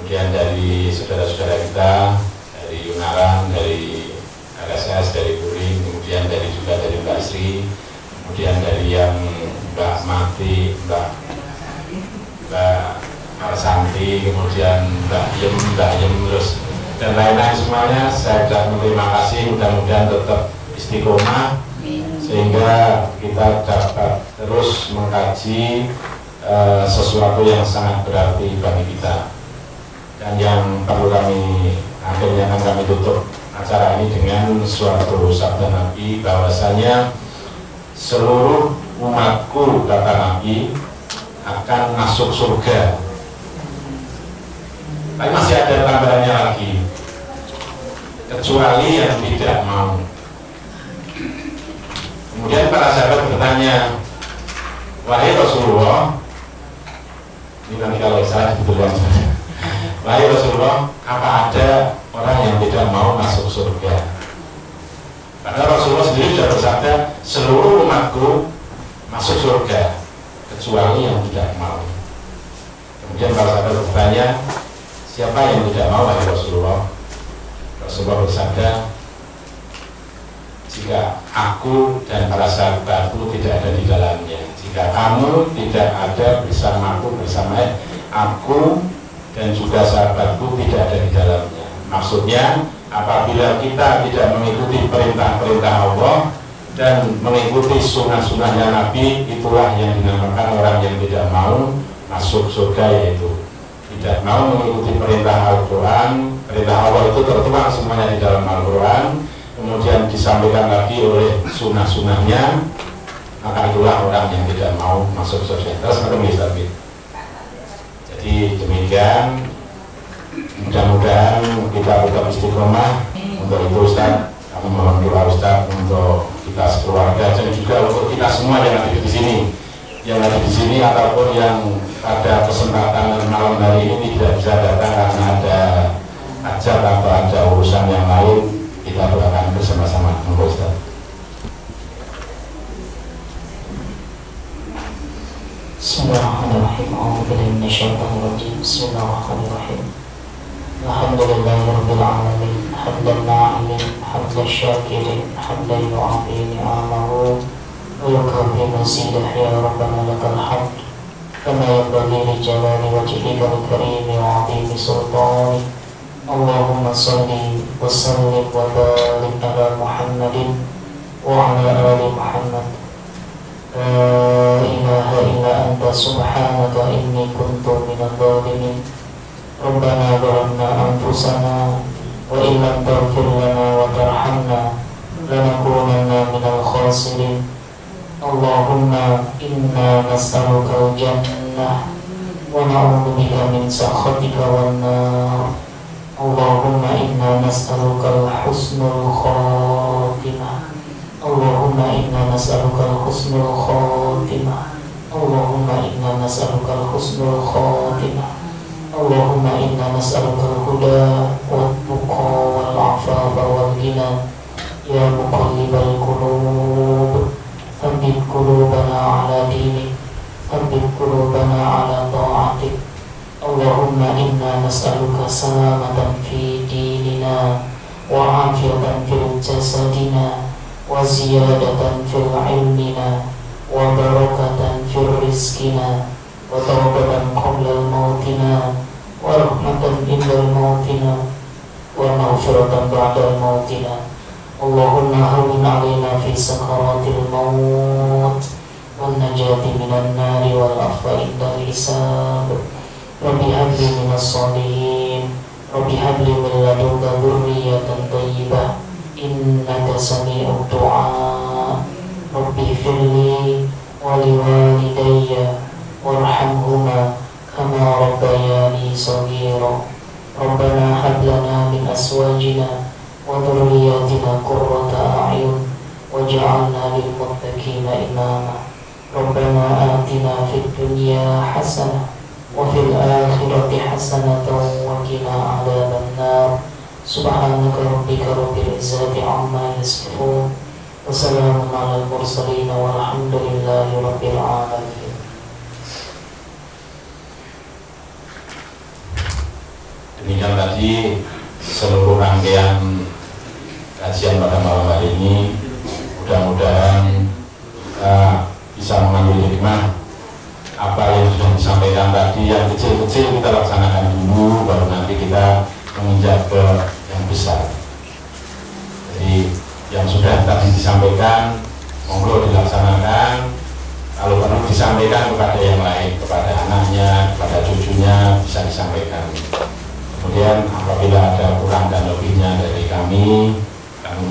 Kemudian dari saudara-saudara kita dari Ungaran, dari RSS, dari Kuring, kemudian juga dari Mbak Sri, kemudian dari yang Mbak Mati, Mbak Santi, kemudian Mbak Yem, terus dan lain-lain semuanya. Saya ucapkan terima kasih, mudah-mudahan tetap istiqomah sehingga kita dapat terus mengkaji sesuatu yang sangat berarti bagi kita. Dan yang perlu akhirnya akan kami tutup acara ini dengan suatu sabda Nabi bahwasanya seluruh umatku, kata Nabi, akan masuk surga. Tapi masih ada tambahannya lagi, kecuali yang tidak mau. Kemudian para sahabat bertanya, wahai Rasulullah, ini nanti kalau salah sebetulnya, wahai Rasulullah, apa ada orang yang tidak mau masuk surga? Karena Rasulullah sendiri sudah bersabda, seluruh umatku masuk surga, kecuali yang tidak mau. Kemudian para sahabat bertanya, siapa yang tidak mau, wahai Rasulullah? Rasulullah bersabda, jika aku dan para sahabatku tidak ada di dalamnya, jika kamu tidak ada bersamaku, bersama aku dan juga sahabatku tidak ada di dalamnya. Maksudnya, apabila kita tidak mengikuti perintah-perintah Allah dan mengikuti sunnah-sunnahnya Nabi, itulah yang dinamakan orang yang tidak mau masuk surga, yaitu tidak mau mengikuti perintah Al-Quran. Perintah Allah itu tertuang semuanya di dalam Al-Quran, kemudian disampaikan lagi oleh sunnah-sunnahnya, maka itulah orang yang tidak mau masuk surga. Terus ketemu. Jadi demikian, mudah-mudahan kita tetap istiqomah. Untuk itu Ustaz, kami mohon doa Ustaz untuk kita sekeluarga dan juga untuk kita semua yang ada di sini, ataupun yang pada kesempatan malam hari ini tidak bisa datang karena ada hajat atau ada urusan yang lain. Kita doakan bersama-sama. Monggo Ustaz. Bismillahirrahmanirrahim. A'udzubillahi minasyaitonir rajim. Bismillahirrahmanirrahim. Alhamdulillahirabbil alamin. Hamdan na'imin, hamdan syakirin, hamdan yu'afi ni'amahu wa yukafi masidah ya Rabbana lakal hamd. Kama yanbaghi li jalali wajhika al-karim wa 'azimi sultanik. Allahumma salli wa sallim wa barik ala Muhammadin wa ala ali Muhammad. La ilaha illa anta subhanaka inni kuntu minadh dhalimin. Rabbana zalamna anfusana wa in lam taghfir lana wa tarhamna lanakunanna minal khasirin. Allahumma inna nas'aluka al-jannah wa na'udzu bika min sakhatika wan nar. Allahumma inna nas'aluka al-husnul khatimah. Allahumma inna nas'aluka al-husnul khatimah. Allahumma inna nas'aluka al-husnul khatimah. Allahumma inna nas'aluka al-huda wat-tuqa wal-'afafa wal-ghina. Ya muqallibal qulub, tsabbit qulubana 'ala dinik, tsabbit qulubana 'ala ta'atik. Allahumma inna nas'aluka salamatan fi dinina wa 'afiyatan fil jasadina wa ziyadatan fil ilmina wa barakatan fil rizqina wa tawbatan qabla mautina wa rahmatan indal mautina wa maghfiratan ba'da mautina. Allahumma hawwin 'alaina fi sakaratil maut wan najati minan nari wal afwa indal hisab. Rabbi habli minas sholihin, Rabbi habli min ladunka dzurriyyatan thayyibah, innaka sami'ud du'a. Rabbi firli wa liwalidayya warhamhuma kama rabbayani shaghira. Rabbana hab lana min azwajina wa dhurriyyatina qurrata a'yun waj'alna lil muttaqina imama. Rabbana atina fid dunya hasanah wa fil akhirati hasanatan wa qina adzaban nar. Subhanaka rabbika rabbil izzati amma yasifun wa salamun alal mursalin walhamdulillahi rabbil alamin. Demikian tadi seluruh rangkaian kajian pada malam hari ini. Mudah-mudahan kita bisa mengambil hikmah apa yang sudah disampaikan tadi. Yang kecil-kecil kita laksanakan dulu, baru nanti kita menginjak ke yang besar. Jadi yang sudah tadi disampaikan monggo dilaksanakan, kalau perlu disampaikan kepada yang lain, kepada anaknya, kepada cucunya, bisa disampaikan. Kemudian apabila ada kurang dan lebihnya dari kami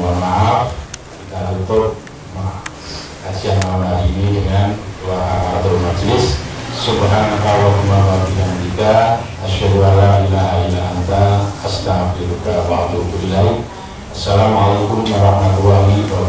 mohon maaf. Kita tutup kajian malam hari ini dengan doa kafaratul majelis. Subhanakallahumma wa bihamdika asyhadu an la ilaha illa anta astaghfiruka wa atubu ilaik. Assalamualaikum warahmatullahi wabarakatuh.